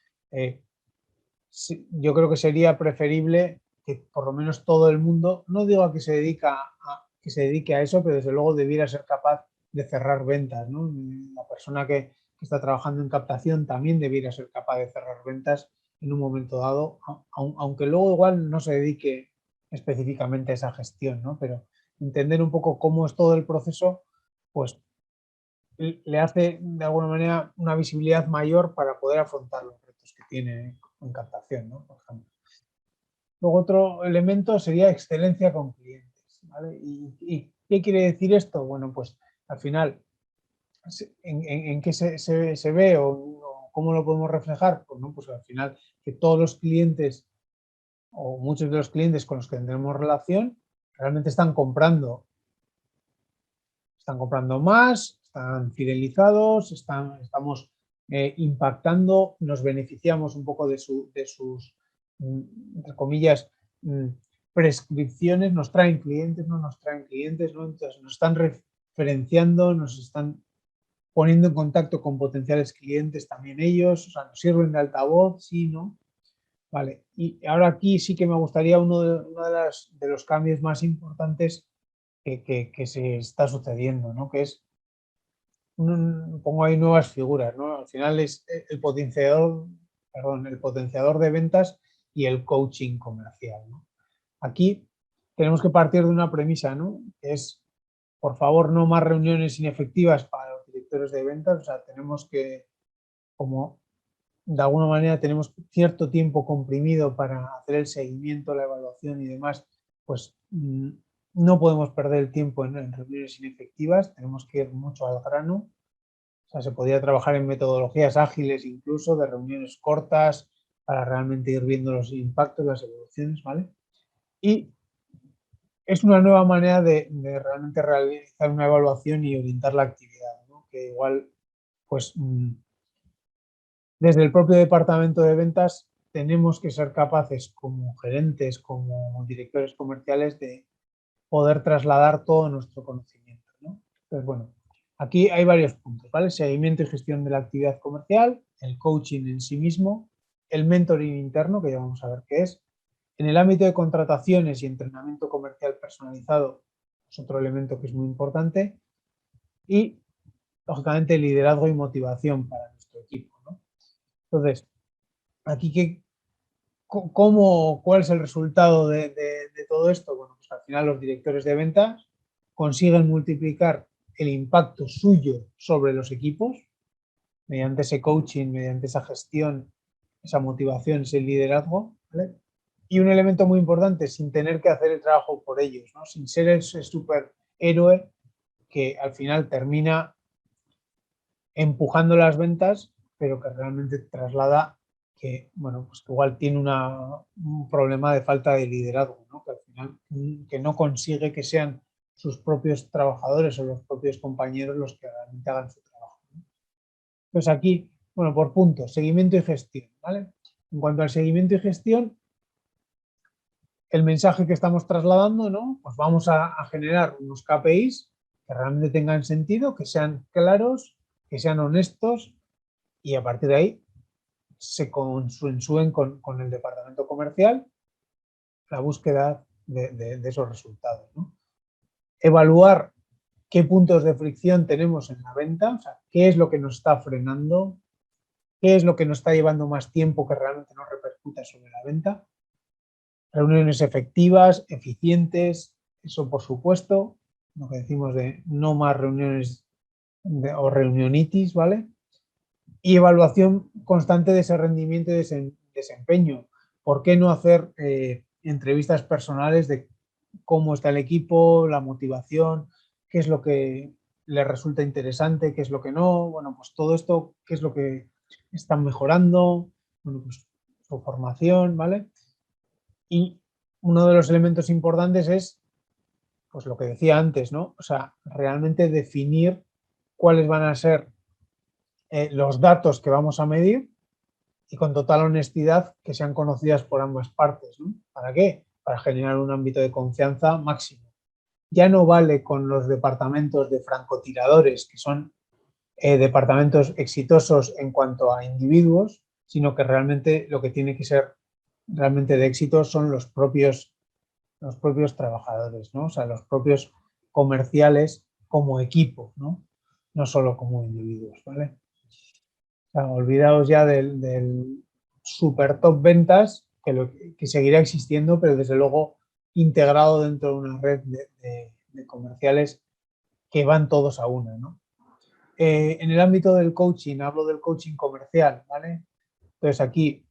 sí, yo creo que sería preferible que por lo menos todo el mundo, no digo que que se dedique a eso, pero desde luego debiera ser capaz de cerrar ventas, ¿no? La persona que está trabajando en captación también debiera ser capaz de cerrar ventas en un momento dado, aunque luego igual no se dedique específicamente a esa gestión, ¿no? Pero entender un poco cómo es todo el proceso, pues le hace de alguna manera una visibilidad mayor para poder afrontar los retos que tiene en captación, ¿no? Por ejemplo. Luego otro elemento sería excelencia con clientes, ¿vale? ¿Y qué quiere decir esto? Bueno, pues al final, ¿en qué se ve o cómo lo podemos reflejar? Pues, ¿no? Pues al final que todos los clientes o muchos de los clientes con los que tendremos relación realmente están comprando más, están fidelizados, estamos impactando, nos beneficiamos un poco de sus, entre comillas, prescripciones, nos traen clientes, no nos traen clientes, ¿no? Entonces nos están referenciando, nos están poniendo en contacto con potenciales clientes también ellos, o sea, nos sirven de altavoz, sí, ¿no? Vale, y ahora aquí sí que me gustaría uno de los cambios más importantes que se está sucediendo, ¿no? Que es, pongo ahí nuevas figuras, ¿no? Al final es el potenciador de ventas y el coaching comercial, ¿no? Aquí tenemos que partir de una premisa, ¿no? Que es, por favor, no más reuniones inefectivas para los directores de ventas, o sea, tenemos que, como de alguna manera tenemos cierto tiempo comprimido para hacer el seguimiento, la evaluación y demás, pues no podemos perder el tiempo en reuniones inefectivas, tenemos que ir mucho al grano. O sea, se podría trabajar en metodologías ágiles incluso, de reuniones cortas, para realmente ir viendo los impactos, las evoluciones, ¿vale? Y es una nueva manera de realmente realizar una evaluación y orientar la actividad, ¿no? Que igual, pues, desde el propio departamento de ventas tenemos que ser capaces como gerentes, como directores comerciales de poder trasladar todo nuestro conocimiento, ¿no? Entonces, bueno, aquí hay varios puntos, ¿vale? Seguimiento y gestión de la actividad comercial, el coaching en sí mismo, el mentoring interno, que ya vamos a ver qué es. En el ámbito de contrataciones y entrenamiento comercial personalizado es otro elemento que es muy importante. Y, lógicamente, liderazgo y motivación para nuestro equipo, ¿no? Entonces, aquí, ¿cuál es el resultado de todo esto? Bueno, pues al final los directores de ventas consiguen multiplicar el impacto suyo sobre los equipos mediante ese coaching, mediante esa gestión, esa motivación, ese liderazgo, ¿vale? Y un elemento muy importante, sin tener que hacer el trabajo por ellos, ¿no? Sin ser ese superhéroe que al final termina empujando las ventas, pero que realmente traslada que, bueno, pues que igual tiene un problema de falta de liderazgo, ¿no? Que al final que no consigue que sean sus propios trabajadores o los propios compañeros los que realmente hagan su trabajo, ¿no? Pues aquí, bueno, por puntos, seguimiento y gestión, ¿vale? En cuanto al seguimiento y gestión, el mensaje que estamos trasladando, ¿no? Pues vamos a generar unos KPIs que realmente tengan sentido, que sean claros, que sean honestos, y a partir de ahí se consensúen con el departamento comercial la búsqueda de esos resultados, ¿no? Evaluar qué puntos de fricción tenemos en la venta, o sea, qué es lo que nos está frenando, qué es lo que nos está llevando más tiempo que realmente no repercuta sobre la venta. Reuniones efectivas, eficientes, eso por supuesto, lo que decimos de no más reuniones o reunionitis, ¿vale? Y evaluación constante de ese rendimiento y desempeño. ¿Por qué no hacer entrevistas personales de cómo está el equipo, la motivación, qué es lo que les resulta interesante, qué es lo que no? Bueno, pues todo esto, qué es lo que están mejorando, bueno, pues su formación, ¿vale? Y uno de los elementos importantes es, pues lo que decía antes, ¿no? O sea, realmente definir cuáles van a ser los datos que vamos a medir y con total honestidad que sean conocidas por ambas partes, ¿no? ¿Para qué? Para generar un ámbito de confianza máximo. Ya no vale con los departamentos de francotiradores, que son departamentos exitosos en cuanto a individuos, sino que realmente lo que tiene que ser realmente de éxito son los propios trabajadores, ¿no? O sea, los propios comerciales como equipo, ¿no? No solo como individuos, ¿vale? O sea, olvidaos ya del super top ventas, que seguirá existiendo, pero desde luego integrado dentro de una red de comerciales que van todos a una, ¿no? En el ámbito del coaching, hablo del coaching comercial, ¿vale? Entonces aquí,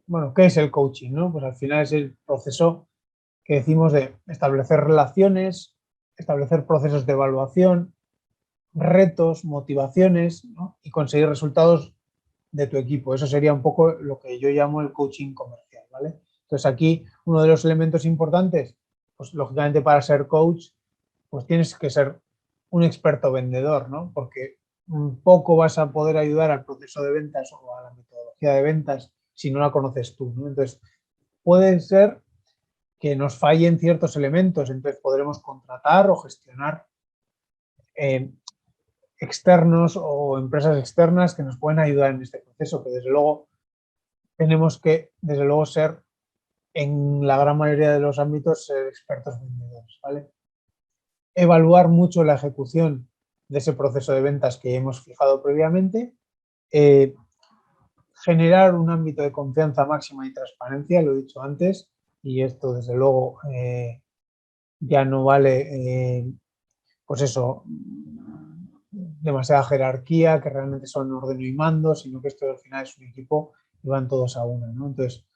bueno, ¿qué es el coaching, no? Pues al final es el proceso que decimos de establecer relaciones, establecer procesos de evaluación, retos, motivaciones, ¿no? Y conseguir resultados de tu equipo. Eso sería un poco lo que yo llamo el coaching comercial, ¿vale? Entonces aquí uno de los elementos importantes, pues lógicamente para ser coach, pues tienes que ser un experto vendedor, ¿no? Porque un poco vas a poder ayudar al proceso de ventas o a la metodología de ventas si no la conoces tú, ¿no? Entonces puede ser que nos fallen ciertos elementos, entonces podremos contratar o gestionar externos o empresas externas que nos pueden ayudar en este proceso, que desde luego tenemos que, desde luego, ser en la gran mayoría de los ámbitos ser expertos vendedores, ¿vale? Evaluar mucho la ejecución de ese proceso de ventas que hemos fijado previamente, generar un ámbito de confianza máxima y transparencia, lo he dicho antes, y esto desde luego ya no vale, pues eso, demasiada jerarquía, que realmente son orden y mando, sino que esto al final es un equipo y van todos a una, ¿no? Entonces,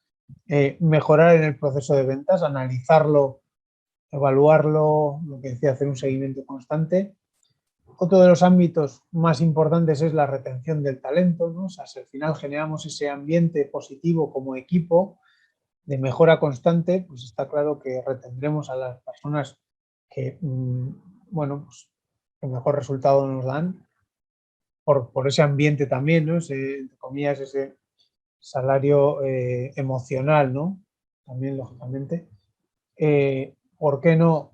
mejorar en el proceso de ventas, analizarlo, evaluarlo, lo que decía, hacer un seguimiento constante. Otro de los ámbitos más importantes es la retención del talento, ¿no? O sea, si al final generamos ese ambiente positivo como equipo, mejora constante, pues está claro que retendremos a las personas que, bueno, pues, que mejor resultado nos dan por ese ambiente también, ¿no? Entre comillas, ese salario emocional, ¿no? También, lógicamente. ¿Por qué no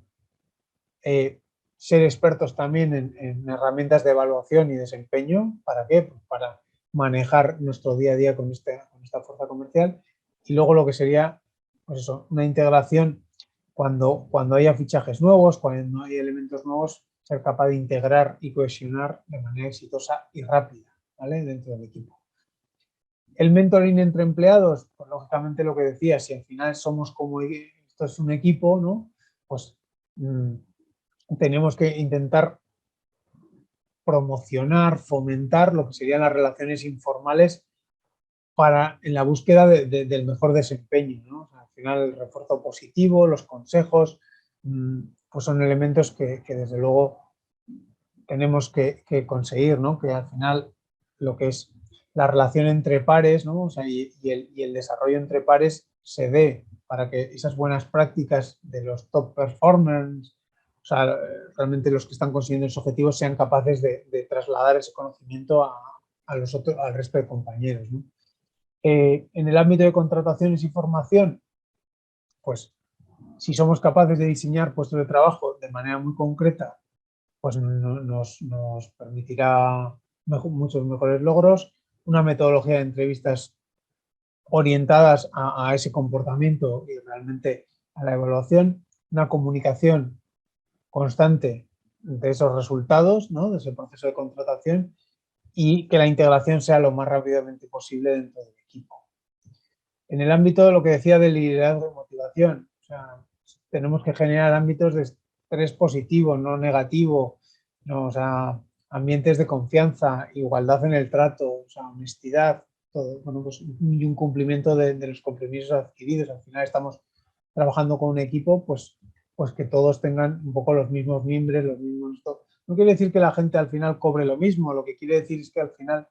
ser expertos también en herramientas de evaluación y desempeño? ¿Para qué? Pues para manejar nuestro día a día con esta fuerza comercial. Y luego lo que sería, pues eso, una integración cuando haya fichajes nuevos, cuando hay elementos nuevos, ser capaz de integrar y cohesionar de manera exitosa y rápida, ¿vale? Dentro del equipo. El mentoring entre empleados, pues lógicamente lo que decía, si al final somos como, esto es un equipo, ¿no? Pues tenemos que intentar promocionar, fomentar lo que serían las relaciones informales en la búsqueda del mejor desempeño, ¿no? O sea, al final el refuerzo positivo, los consejos, pues son elementos que desde luego tenemos que conseguir, ¿no? Que al final lo que es la relación entre pares, ¿no? O sea, y el desarrollo entre pares se dé para que esas buenas prácticas de los top performers, o sea, realmente los que están consiguiendo esos objetivos sean capaces de trasladar ese conocimiento al resto de compañeros, ¿no? En el ámbito de contrataciones y formación, pues si somos capaces de diseñar puestos de trabajo de manera muy concreta, pues nos permitirá muchos mejores logros, una metodología de entrevistas orientadas a ese comportamiento y realmente a la evaluación, una comunicación constante de esos resultados, ¿no? De ese proceso de contratación y que la integración sea lo más rápidamente posible dentro del equipo. En el ámbito de lo que decía del liderazgo y motivación, o sea, tenemos que generar ámbitos de estrés positivo, no negativo, ¿no? O sea, ambientes de confianza, igualdad en el trato, o sea, honestidad, todo, bueno, pues, y un cumplimiento de los compromisos adquiridos. Al final estamos trabajando con un equipo, pues que todos tengan un poco los mismos miembros, los mismos... No quiere decir que la gente al final cobre lo mismo, lo que quiere decir es que al final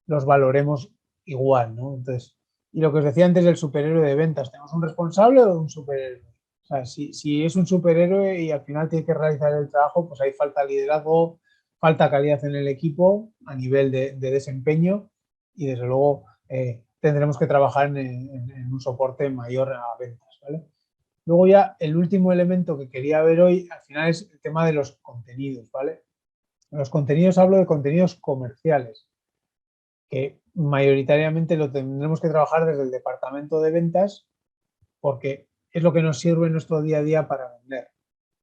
los valoremos igual, ¿no? Entonces, y lo que os decía antes del superhéroe de ventas, ¿tenemos un responsable o un superhéroe? O sea, si es un superhéroe y al final tiene que realizar el trabajo, pues ahí falta liderazgo, falta calidad en el equipo a nivel de desempeño y desde luego tendremos que trabajar en un soporte mayor a ventas, ¿vale? Luego ya el último elemento que quería ver hoy al final es el tema de los contenidos, ¿vale? En los contenidos hablo de contenidos comerciales, que mayoritariamente lo tendremos que trabajar desde el departamento de ventas porque es lo que nos sirve en nuestro día a día para vender.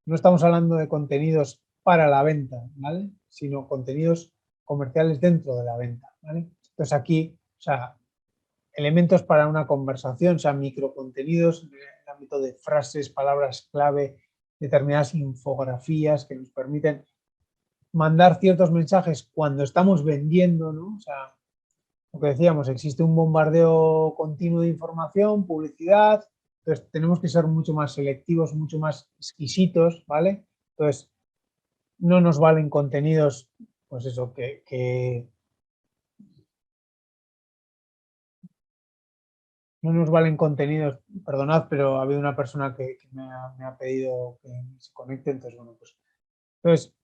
No estamos hablando de contenidos para la venta, ¿vale? Sino contenidos comerciales dentro de la venta, ¿vale? Entonces aquí, o sea, elementos para una conversación, o sea, microcontenidos en el ámbito de frases, palabras clave, determinadas infografías que nos permiten mandar ciertos mensajes cuando estamos vendiendo, ¿no? O sea, lo que decíamos, existe un bombardeo continuo de información, publicidad, entonces tenemos que ser mucho más selectivos, mucho más exquisitos, ¿vale? Entonces, no nos valen contenidos, pues eso, no nos valen contenidos, perdonad, pero ha habido una persona que me ha pedido que se conecte, entonces, bueno, pues, entonces,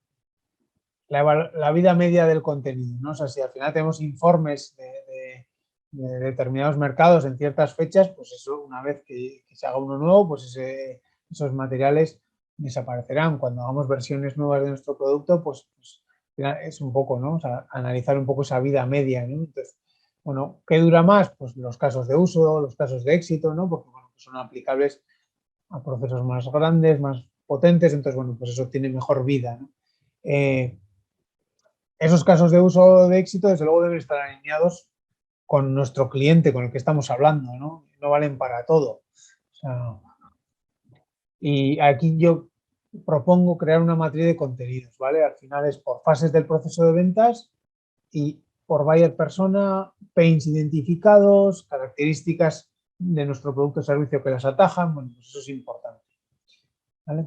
la vida media del contenido, ¿no? O sea, si al final tenemos informes de determinados mercados en ciertas fechas, pues eso, una vez que se haga uno nuevo, pues esos materiales desaparecerán. Cuando hagamos versiones nuevas de nuestro producto, pues es un poco, ¿no? O sea, analizar un poco esa vida media, ¿no? Entonces, bueno, ¿qué dura más? Pues los casos de uso, los casos de éxito, ¿no? Porque, bueno, pues son aplicables a procesos más grandes, más potentes, entonces, bueno, pues eso tiene mejor vida, ¿no? Esos casos de uso de éxito, desde luego, deben estar alineados con nuestro cliente, con el que estamos hablando, ¿no? No valen para todo. O sea, y aquí yo propongo crear una matriz de contenidos, ¿vale? Al final es por fases del proceso de ventas y por buyer persona, pains identificados, características de nuestro producto o servicio que las atajan, bueno, pues eso es importante, ¿vale?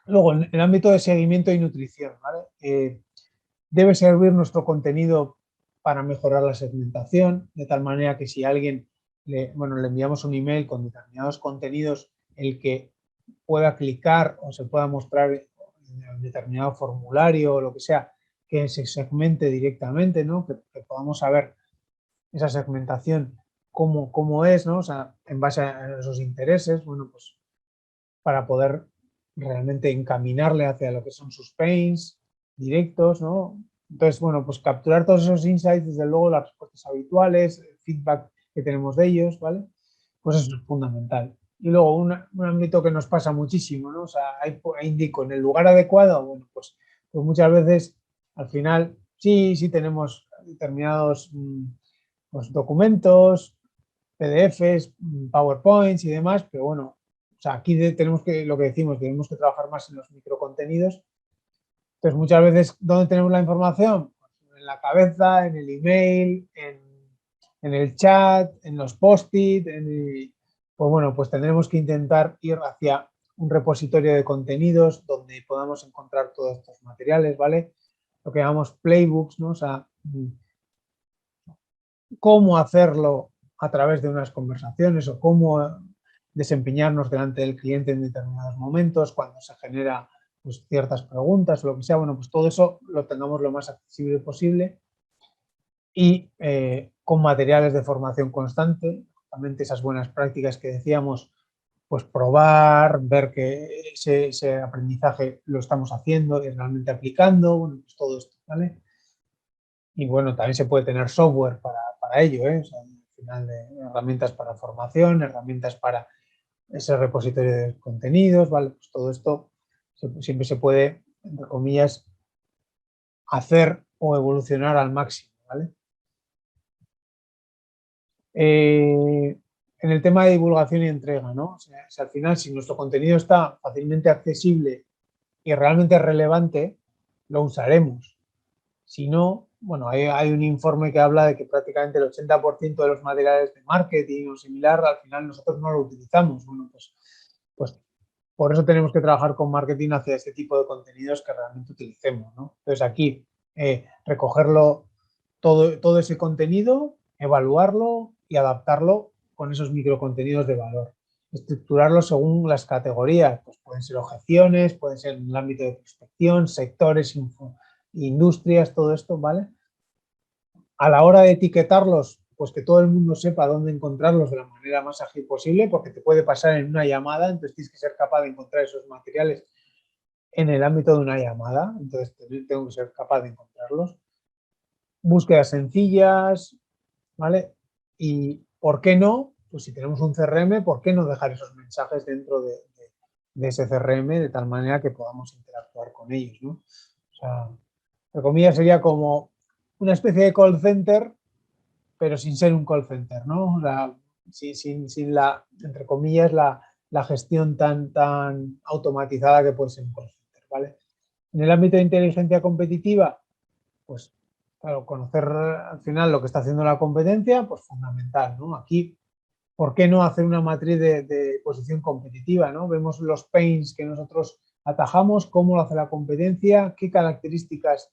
Luego, en el ámbito de seguimiento y nutrición, ¿vale? Debe servir nuestro contenido para mejorar la segmentación, de tal manera que si a alguien le enviamos un email con determinados contenidos, el que pueda clicar o se pueda mostrar en determinado formulario o lo que sea, que se segmente directamente, ¿no? Que podamos saber esa segmentación, cómo es, ¿no? O sea, en base a esos intereses, bueno, pues para poder realmente encaminarle hacia lo que son sus pains directos, ¿no? Entonces, bueno, pues capturar todos esos insights, desde luego las respuestas habituales, el feedback que tenemos de ellos, ¿vale? Pues eso es fundamental. Y luego un ámbito que nos pasa muchísimo, ¿no? O sea, ahí indico, en el lugar adecuado, bueno, pues muchas veces al final sí tenemos determinados pues, documentos, PDFs, PowerPoints y demás, pero bueno, o sea, aquí tenemos que, lo que decimos, tenemos que trabajar más en los microcontenidos. Entonces, muchas veces, ¿dónde tenemos la información? En la cabeza, en el email, en el chat, en los post-it, pues bueno, pues tendremos que intentar ir hacia un repositorio de contenidos donde podamos encontrar todos estos materiales, ¿vale? Lo que llamamos playbooks, ¿no? O sea, cómo hacerlo a través de unas conversaciones o cómo desempeñarnos delante del cliente en determinados momentos, cuando se genera pues, ciertas preguntas o lo que sea, bueno, pues todo eso lo tengamos lo más accesible posible y con materiales de formación constante, justamente esas buenas prácticas que decíamos, pues probar, ver que ese aprendizaje lo estamos haciendo y realmente aplicando, bueno, pues todo esto, ¿vale? Y bueno, también se puede tener software para ello, ¿eh? O sea, al final de herramientas para formación, herramientas para ese repositorio de contenidos, ¿vale? Pues todo esto siempre se puede, entre comillas, hacer o evolucionar al máximo, ¿vale? En el tema de divulgación y entrega, ¿no? O sea, si al final, si nuestro contenido está fácilmente accesible y realmente relevante, lo usaremos. Si no, bueno, hay un informe que habla de que prácticamente el 80% de los materiales de marketing o similar, al final nosotros no lo utilizamos. Bueno, pues por eso tenemos que trabajar con marketing hacia este tipo de contenidos que realmente utilicemos, ¿no? Entonces aquí, recogerlo todo ese contenido, evaluarlo y adaptarlo con esos microcontenidos de valor. Estructurarlo según las categorías, pues pueden ser objeciones, pueden ser en el ámbito de prospección, sectores, industrias, todo esto, ¿vale? A la hora de etiquetarlos, pues que todo el mundo sepa dónde encontrarlos de la manera más ágil posible, porque te puede pasar en una llamada, entonces tienes que ser capaz de encontrar esos materiales en el ámbito de una llamada, entonces tengo que ser capaz de encontrarlos. Búsquedas sencillas, ¿vale? Y, ¿por qué no? Pues si tenemos un CRM, ¿por qué no dejar esos mensajes dentro de ese CRM de tal manera que podamos interactuar con ellos, ¿no? O sea, entre comillas, sería como una especie de call center, pero sin ser un call center, ¿no? O sea, sin la, entre comillas, la gestión tan automatizada que puede ser un call center, ¿vale? En el ámbito de inteligencia competitiva, pues, claro, conocer al final lo que está haciendo la competencia, pues fundamental, ¿no? Aquí, ¿por qué no hacer una matriz de posición competitiva, ¿no? Vemos los pains que nosotros atajamos, cómo lo hace la competencia, qué características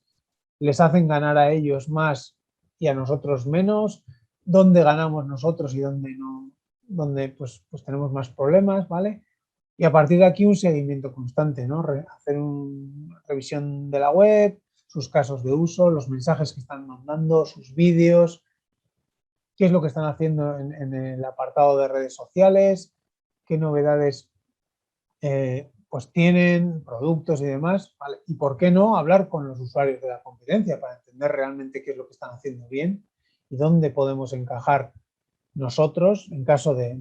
les hacen ganar a ellos más y a nosotros menos, dónde ganamos nosotros y dónde no, dónde pues tenemos más problemas, ¿vale? Y a partir de aquí un seguimiento constante, ¿no? Hacer una revisión de la web, sus casos de uso, los mensajes que están mandando, sus vídeos, qué es lo que están haciendo en el apartado de redes sociales, qué novedades pues tienen, productos y demás, ¿vale? Y por qué no hablar con los usuarios de la competencia para entender realmente qué es lo que están haciendo bien y dónde podemos encajar nosotros en caso de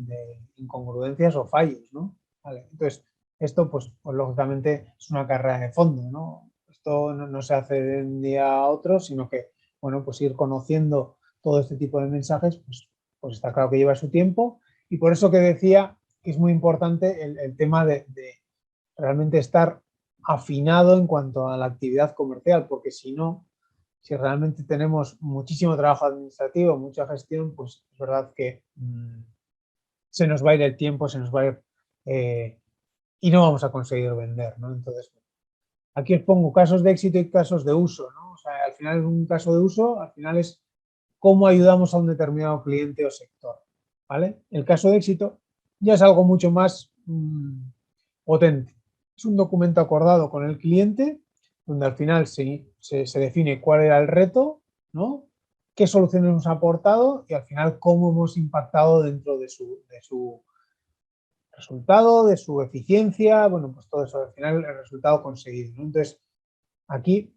incongruencias o fallos, ¿no? ¿Vale? Entonces, esto pues lógicamente es una carrera de fondo, ¿no? Esto no se hace de un día a otro, sino que, bueno, pues ir conociendo todo este tipo de mensajes, pues está claro que lleva su tiempo y por eso que decía que es muy importante el tema de realmente estar afinado en cuanto a la actividad comercial, porque si no, si realmente tenemos muchísimo trabajo administrativo, mucha gestión, pues es verdad que se nos va a ir el tiempo, se nos va a ir y no vamos a conseguir vender, ¿no? Entonces, aquí os pongo casos de éxito y casos de uso, ¿no? O sea, al final un caso de uso, al final es cómo ayudamos a un determinado cliente o sector, ¿vale? El caso de éxito ya es algo mucho más potente. Es un documento acordado con el cliente donde al final se define cuál era el reto, ¿no? Qué soluciones hemos aportado y al final cómo hemos impactado dentro de su resultado, de su eficiencia, bueno, pues todo eso, al final el resultado conseguido, ¿no? Entonces, aquí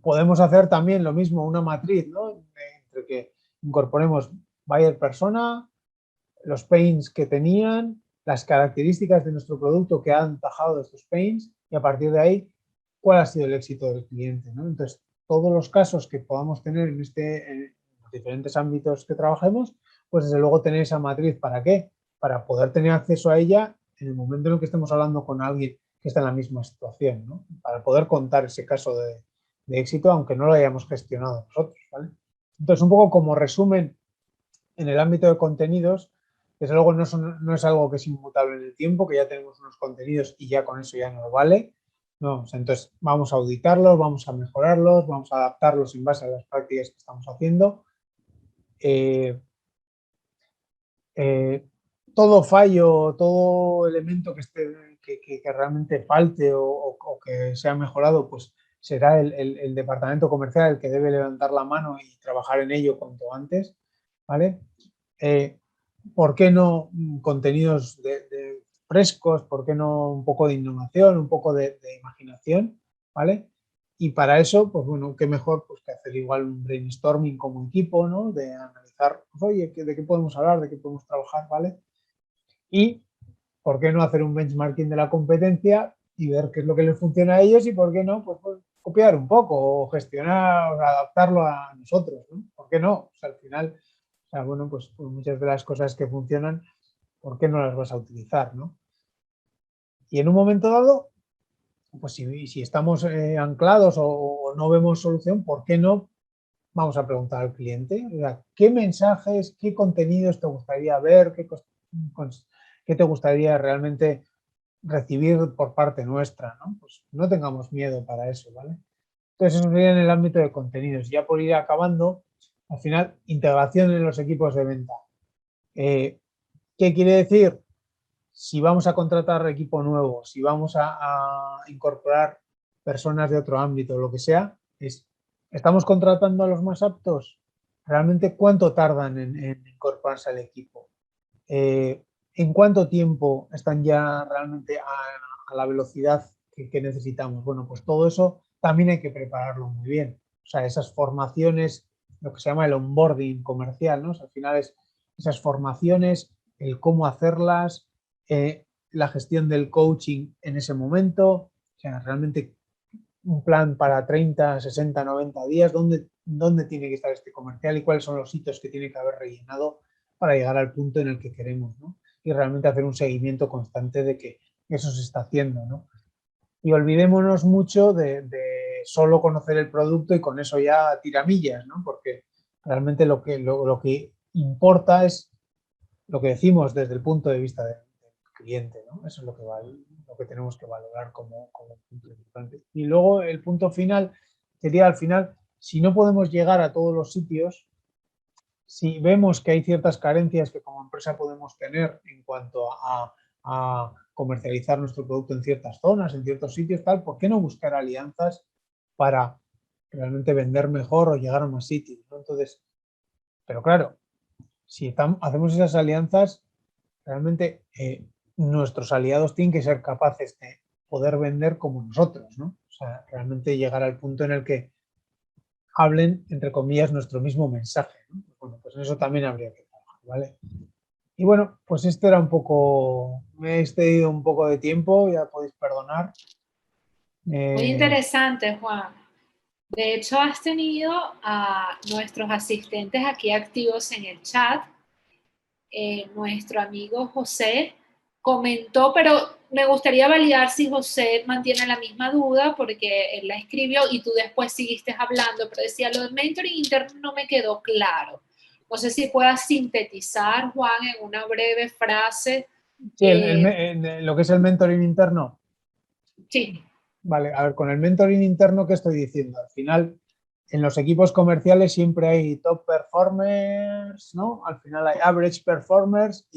podemos hacer también lo mismo, una matriz, ¿no? Entre que incorporemos buyer persona, los pains que tenían, las características de nuestro producto que han tajado estos pains y a partir de ahí, cuál ha sido el éxito del cliente, ¿no? Entonces, todos los casos que podamos tener en los diferentes ámbitos que trabajemos, pues desde luego tener esa matriz, ¿para qué? Para poder tener acceso a ella en el momento en el que estemos hablando con alguien que está en la misma situación, ¿no? Para poder contar ese caso de éxito, aunque no lo hayamos gestionado nosotros, ¿vale? Entonces, un poco como resumen, en el ámbito de contenidos, desde luego no es algo que es inmutable en el tiempo, que ya tenemos unos contenidos y ya con eso ya nos vale. No, o sea, entonces vamos a auditarlos, vamos a mejorarlos, vamos a adaptarlos en base a las prácticas que estamos haciendo. Todo fallo, todo elemento que realmente falte o que sea mejorado, pues será el departamento comercial el que debe levantar la mano y trabajar en ello cuanto antes, ¿vale? ¿Por qué no contenidos frescos? ¿Por qué no un poco de innovación, un poco de imaginación? ¿Vale? Y para eso, pues bueno, qué mejor pues, que hacer igual un brainstorming como equipo, ¿no? De analizar, pues, oye, ¿de qué podemos hablar? ¿De qué podemos trabajar? ¿Vale? Y, ¿por qué no hacer un benchmarking de la competencia y ver qué es lo que les funciona a ellos y por qué no, pues copiar un poco o gestionar o adaptarlo a nosotros, ¿no? ¿Por qué no? O sea, al final, o sea, bueno, pues muchas de las cosas que funcionan, ¿por qué no las vas a utilizar, no? Y en un momento dado, pues si estamos anclados o no vemos solución, ¿por qué no vamos a preguntar al cliente? O sea, ¿qué mensajes, qué contenidos te gustaría ver, qué te gustaría realmente recibir por parte nuestra, ¿no? Pues no tengamos miedo para eso, ¿vale? Entonces, eso sería en el ámbito de contenidos. Ya por ir acabando, al final, integración en los equipos de venta. ¿Qué quiere decir? Si vamos a contratar equipo nuevo, si vamos a incorporar personas de otro ámbito, lo que sea, ¿estamos contratando a los más aptos? ¿Realmente cuánto tardan en incorporarse al equipo? ¿En cuánto tiempo están ya realmente a la velocidad que necesitamos? Bueno, pues todo eso también hay que prepararlo muy bien. O sea, esas formaciones, lo que se llama el onboarding comercial, ¿no? O sea, al final es esas formaciones, el cómo hacerlas, la gestión del coaching en ese momento, o sea, realmente un plan para 30, 60, 90 días, dónde tiene que estar este comercial y cuáles son los hitos que tiene que haber rellenado para llegar al punto en el que queremos, ¿no? Y realmente hacer un seguimiento constante de que eso se está haciendo, ¿no? Y olvidémonos mucho de solo conocer el producto y con eso ya tiramillas, ¿no? Porque realmente lo que importa es lo que decimos desde el punto de vista del cliente, ¿no? Eso es lo que tenemos que valorar como punto importante. Y luego el punto final sería al final, si no podemos llegar a todos los sitios, si vemos que hay ciertas carencias que como empresa podemos tener en cuanto a comercializar nuestro producto en ciertas zonas, en ciertos sitios, tal, ¿por qué no buscar alianzas para realmente vender mejor o llegar a más sitios, ¿no? Entonces, pero claro, si hacemos esas alianzas, realmente nuestros aliados tienen que ser capaces de poder vender como nosotros, ¿no? O sea, realmente llegar al punto en el que hablen, entre comillas, nuestro mismo mensaje, ¿no? Bueno, pues en eso también habría que trabajar, ¿vale? Y bueno, pues este era un poco, me he excedido un poco de tiempo, ya podéis perdonar. Muy interesante, Juan. De hecho, has tenido a nuestros asistentes aquí activos en el chat. Nuestro amigo José comentó, pero me gustaría validar si José mantiene la misma duda, porque él la escribió y tú después seguiste hablando, pero decía, lo del mentoring interno no me quedó claro. No sé si puedas sintetizar, Juan, en una breve frase. Sí, lo que es el mentoring interno. Sí. Vale, a ver, con el mentoring interno, ¿qué estoy diciendo? Al final, en los equipos comerciales siempre hay top performers, ¿no? Al final hay average performers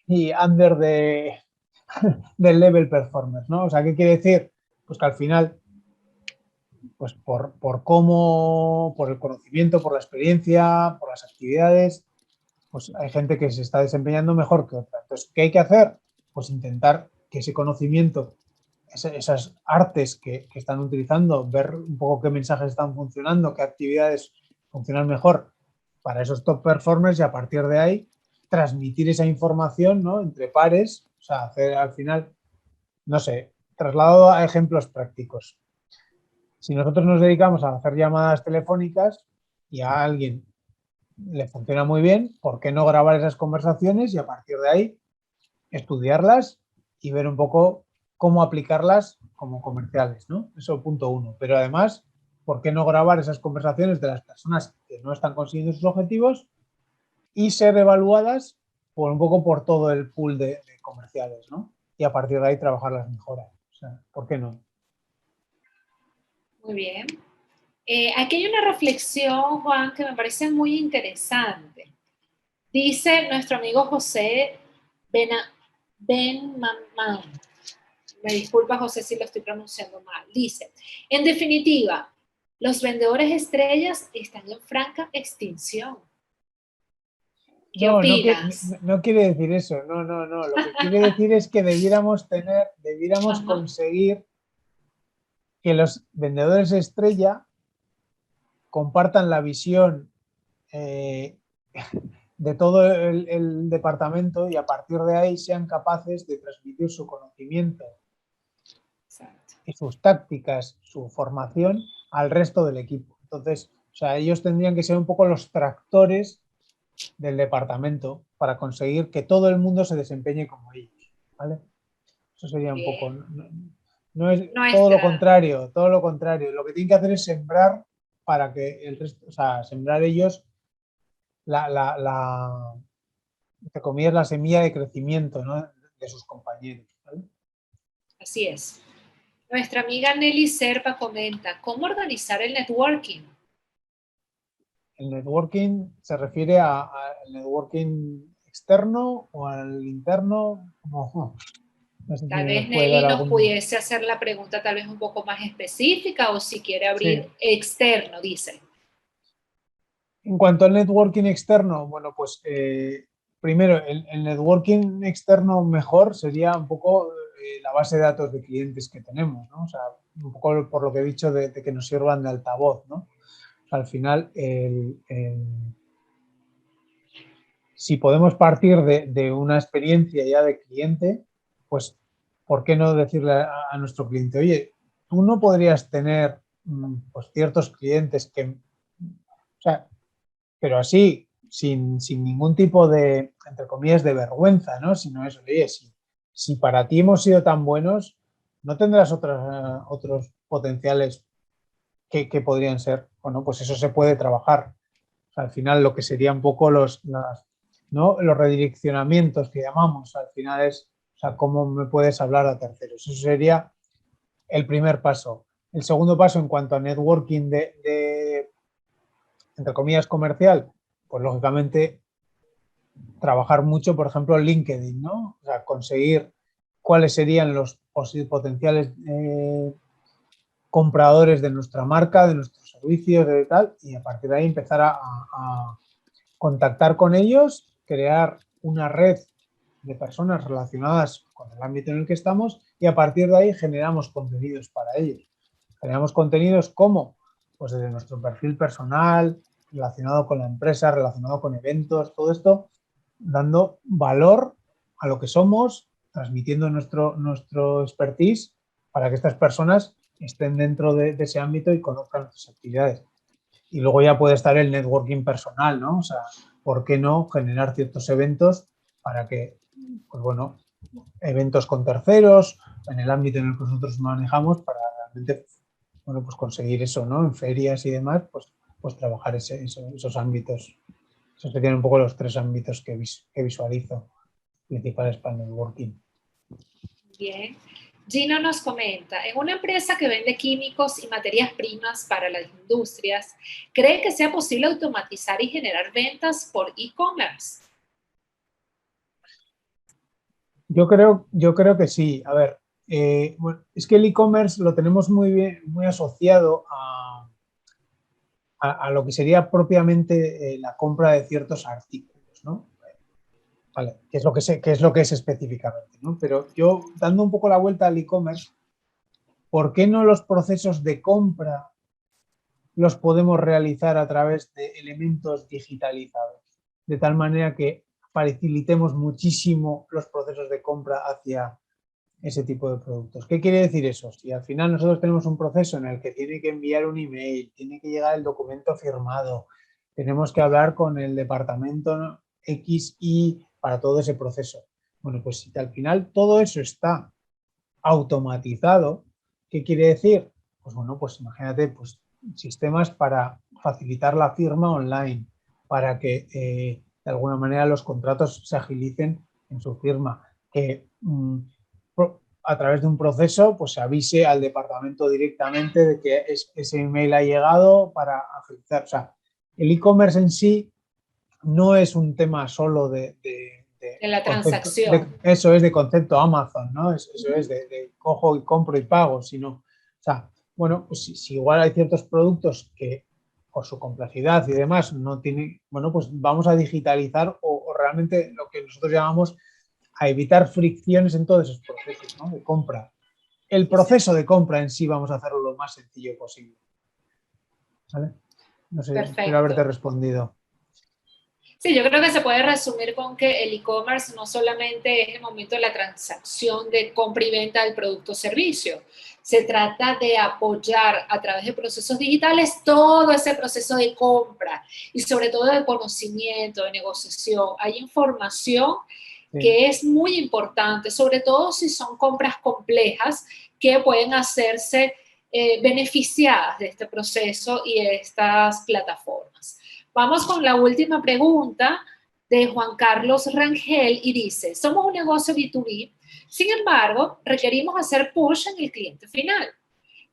y under del level performers, ¿no? O sea, ¿qué quiere decir? Pues que al final, pues por cómo, por el conocimiento, por la experiencia, por las actividades, pues hay gente que se está desempeñando mejor que otra. Entonces, ¿qué hay que hacer? Pues intentar que ese conocimiento, esas artes que están utilizando, ver un poco qué mensajes están funcionando, qué actividades funcionan mejor para esos top performers y a partir de ahí transmitir esa información, ¿no? Entre pares, o sea, hacer al final, no sé, trasladado a ejemplos prácticos. Si nosotros nos dedicamos a hacer llamadas telefónicas y a alguien le funciona muy bien, ¿por qué no grabar esas conversaciones y a partir de ahí estudiarlas y ver un poco cómo aplicarlas como comerciales, ¿no? Eso punto uno. Pero además, ¿por qué no grabar esas conversaciones de las personas que no están consiguiendo sus objetivos y ser evaluadas por un poco por todo el pool de comerciales, ¿no? Y a partir de ahí trabajar las mejoras. O sea, ¿por qué no? Muy bien. Aquí hay una reflexión, Juan, que me parece muy interesante. Dice nuestro amigo José Benmamán. Me disculpa, José, si lo estoy pronunciando mal. Dice, en definitiva, los vendedores estrellas están en franca extinción. ¿Qué No, opinas? no quiere decir eso, no. Lo que quiere decir es que debiéramos Ajá. conseguir que los vendedores estrella compartan la visión eh, de todo el departamento y a partir de ahí sean capaces de transmitir su conocimiento Exacto. y sus tácticas, su formación al resto del equipo. Entonces, o sea, ellos tendrían que ser un poco los tractores del departamento para conseguir que todo el mundo se desempeñe como ellos, ¿vale? Eso sería un poco, Bien. no es todo lo Nuestra, contrario, todo lo contrario. Lo que tienen que hacer es sembrar para que el resto, o sea, sembrar ellos la entre comillas, la semilla de crecimiento, ¿no? De sus compañeros, ¿vale? así es. Nuestra amiga Nelly Serpa comenta, ¿cómo organizar el networking? El networking se refiere al networking externo o al interno, como, no sé si Tal nos vez puede dar Nelly nos algún... pudiese hacer la pregunta tal vez un poco más específica o si quiere abrir Sí. externo, dice. En cuanto al networking externo, bueno, pues primero, el networking externo mejor sería un poco la base de datos de clientes que tenemos, ¿no? O sea, un poco por lo que he dicho de que nos sirvan de altavoz, ¿no? O sea, al final, si podemos partir de una experiencia ya de cliente, pues, ¿por qué no decirle a nuestro cliente, oye, tú no podrías tener pues, ciertos clientes que, o sea, pero así, sin ningún tipo de, entre comillas, de vergüenza, ¿no? Sino eso, oye, si para ti hemos sido tan buenos, ¿no tendrás otros potenciales que podrían ser? Bueno, pues eso se puede trabajar. O sea, al final lo que sería un poco ¿no? Los redireccionamientos que llamamos, al final es, o sea, cómo me puedes hablar a terceros. Eso sería el primer paso. El segundo paso en cuanto a networking entre comillas, comercial, pues lógicamente trabajar mucho, por ejemplo, en LinkedIn, ¿no? O sea, conseguir cuáles serían los potenciales compradores de nuestra marca, de nuestros servicios, de tal, y a partir de ahí empezar a contactar con ellos, crear una red de personas relacionadas con el ámbito en el que estamos y a partir de ahí generamos contenidos para ellos. Generamos contenidos como, pues desde nuestro perfil personal, relacionado con la empresa, relacionado con eventos, todo esto, dando valor a lo que somos, transmitiendo nuestro expertise para que estas personas estén dentro de ese ámbito y conozcan nuestras actividades. Y luego ya puede estar el networking personal, ¿no? O sea, ¿por qué no generar ciertos eventos para que, pues bueno, eventos con terceros, en el ámbito en el que nosotros manejamos, para realmente, bueno, pues conseguir eso, ¿no? En ferias y demás, pues trabajar esos ámbitos. Esos serían un poco los tres ámbitos que visualizo principales para el networking. Bien. Gino nos comenta, en una empresa que vende químicos y materias primas para las industrias, ¿cree que sea posible automatizar y generar ventas por e-commerce? Yo creo que sí. A ver, bueno, es que el e-commerce lo tenemos muy bien, muy asociado a lo que sería propiamente la compra de ciertos artículos, ¿no? Vale, qué es lo que es específicamente, ¿no? Pero yo, dando un poco la vuelta al e-commerce, ¿por qué no los procesos de compra los podemos realizar a través de elementos digitalizados? De tal manera que facilitemos muchísimo los procesos de compra hacia ese tipo de productos. ¿Qué quiere decir eso? Si al final nosotros tenemos un proceso en el que tiene que enviar un email, tiene que llegar el documento firmado, tenemos que hablar con el departamento X y para todo ese proceso. Bueno, pues si al final todo eso está automatizado, ¿qué quiere decir? Pues bueno, pues imagínate, pues sistemas para facilitar la firma online, para que de alguna manera los contratos se agilicen en su firma, que a través de un proceso pues se avise al departamento directamente de que ese email ha llegado para agilizar. O sea, el e-commerce en sí no es un tema solo de En la concepto, transacción. eso es de concepto Amazon, ¿no? Eso es de cojo y compro y pago, sino, o sea, bueno, pues si igual hay ciertos productos que por su complejidad y demás no tienen, bueno, pues vamos a digitalizar o realmente lo que nosotros llamamos a evitar fricciones en todos esos procesos, ¿no? De compra. El Sí, señor. proceso de compra en sí vamos a hacerlo lo más sencillo posible, ¿vale? No sé, espero haberte Perfecto. respondido. Sí, yo creo que se puede resumir con que el e-commerce no solamente es el momento de la transacción de compra y venta del producto o servicio, se trata de apoyar a través de procesos digitales todo ese proceso de compra y sobre todo de conocimiento, de negociación. Hay información Sí. que es muy importante, sobre todo si son compras complejas que pueden hacerse beneficiadas de este proceso y de estas plataformas. Vamos con la última pregunta de Juan Carlos Rangel y dice, somos un negocio B2B, sin embargo, requerimos hacer push en el cliente final.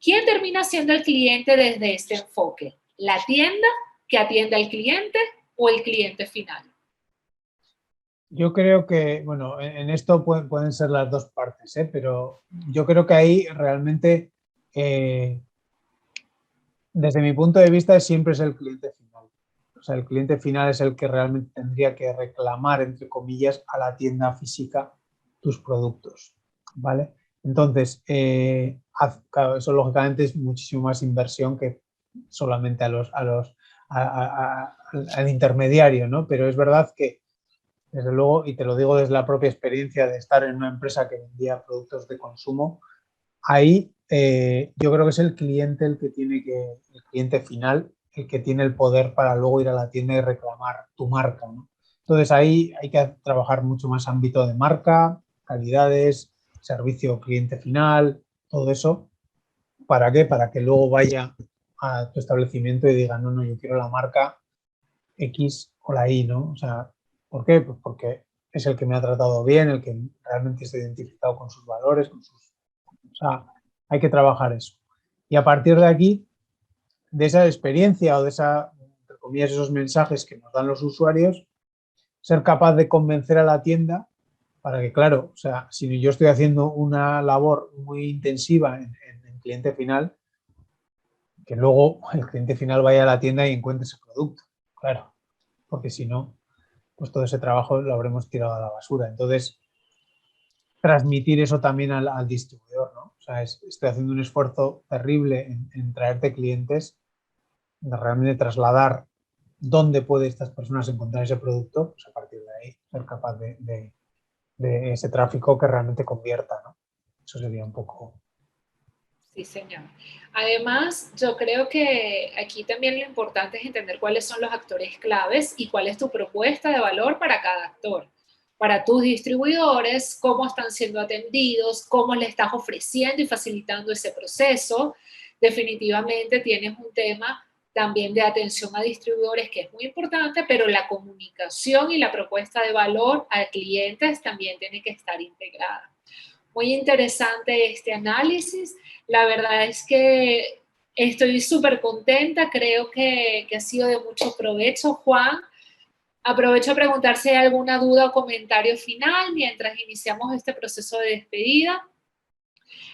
¿Quién termina siendo el cliente desde este enfoque? ¿La tienda que atiende al cliente o el cliente final? Yo creo que, bueno, en esto pueden ser las dos partes, ¿eh? Pero yo creo que ahí realmente, eh, desde mi punto de vista, siempre es el cliente final. O sea, el cliente final es el que realmente tendría que reclamar, entre comillas, a la tienda física tus productos, ¿vale? Entonces, claro, eso lógicamente es muchísimo más inversión que solamente al intermediario, ¿no? Pero es verdad que desde luego, y te lo digo desde la propia experiencia de estar en una empresa que vendía productos de consumo, ahí yo creo que es el cliente el cliente final, el que tiene el poder para luego ir a la tienda y reclamar tu marca, ¿no? Entonces ahí hay que trabajar mucho más ámbito de marca, calidades, servicio cliente final, todo eso. ¿Para qué? Para que luego vaya a tu establecimiento y diga, no, no, yo quiero la marca X o la Y, ¿no? O sea, ¿por qué? Pues porque es el que me ha tratado bien, el que realmente está identificado con sus valores, o sea, hay que trabajar eso. Y a partir de aquí, de esa experiencia o de entre comillas, esos mensajes que nos dan los usuarios, ser capaz de convencer a la tienda para que, claro, o sea, si yo estoy haciendo una labor muy intensiva en cliente final, que luego el cliente final vaya a la tienda y encuentre ese producto, claro, porque si no, pues todo ese trabajo lo habremos tirado a la basura. Entonces, transmitir eso también al distribuidor, ¿no? O sea, estoy haciendo un esfuerzo terrible en traerte clientes, de realmente trasladar dónde puede estas personas encontrar ese producto, pues a partir de ahí ser capaz de ese tráfico que realmente convierta, ¿no? Eso sería un poco... Sí, señor. Además, yo creo que aquí también lo importante es entender cuáles son los actores claves y cuál es tu propuesta de valor para cada actor. Para tus distribuidores, cómo están siendo atendidos, cómo le estás ofreciendo y facilitando ese proceso. Definitivamente tienes un tema también de atención a distribuidores que es muy importante, pero la comunicación y la propuesta de valor a clientes también tiene que estar integrada. Muy interesante este análisis. La verdad es que estoy súper contenta, creo que ha sido de mucho provecho, Juan. Aprovecho a preguntar si hay alguna duda o comentario final mientras iniciamos este proceso de despedida.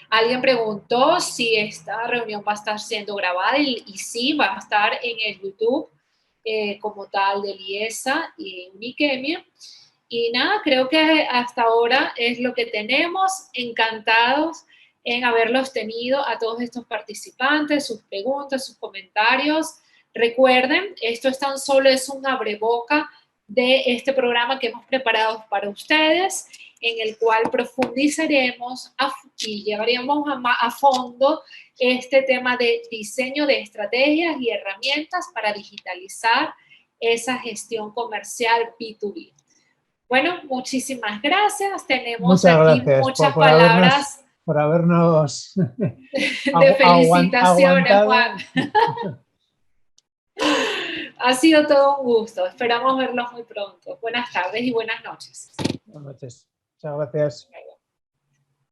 Alguien preguntó si esta reunión va a estar siendo grabada y sí, va a estar en el YouTube como tal de Liesa y Uniquemia. Y nada, creo que hasta ahora es lo que tenemos. Encantados en haberlos tenido a todos estos participantes, sus preguntas, sus comentarios. Recuerden, esto es tan solo es un abreboca de este programa que hemos preparado para ustedes, en el cual profundizaremos y llevaremos a fondo este tema de diseño de estrategias y herramientas para digitalizar esa gestión comercial B2B. Bueno, muchísimas gracias. Tenemos Muchas aquí gracias muchas por palabras habernos de felicitaciones, aguantado. Juan. Ha sido todo un gusto. Esperamos verlos muy pronto. Buenas tardes y buenas noches. Buenas noches. Muchas gracias.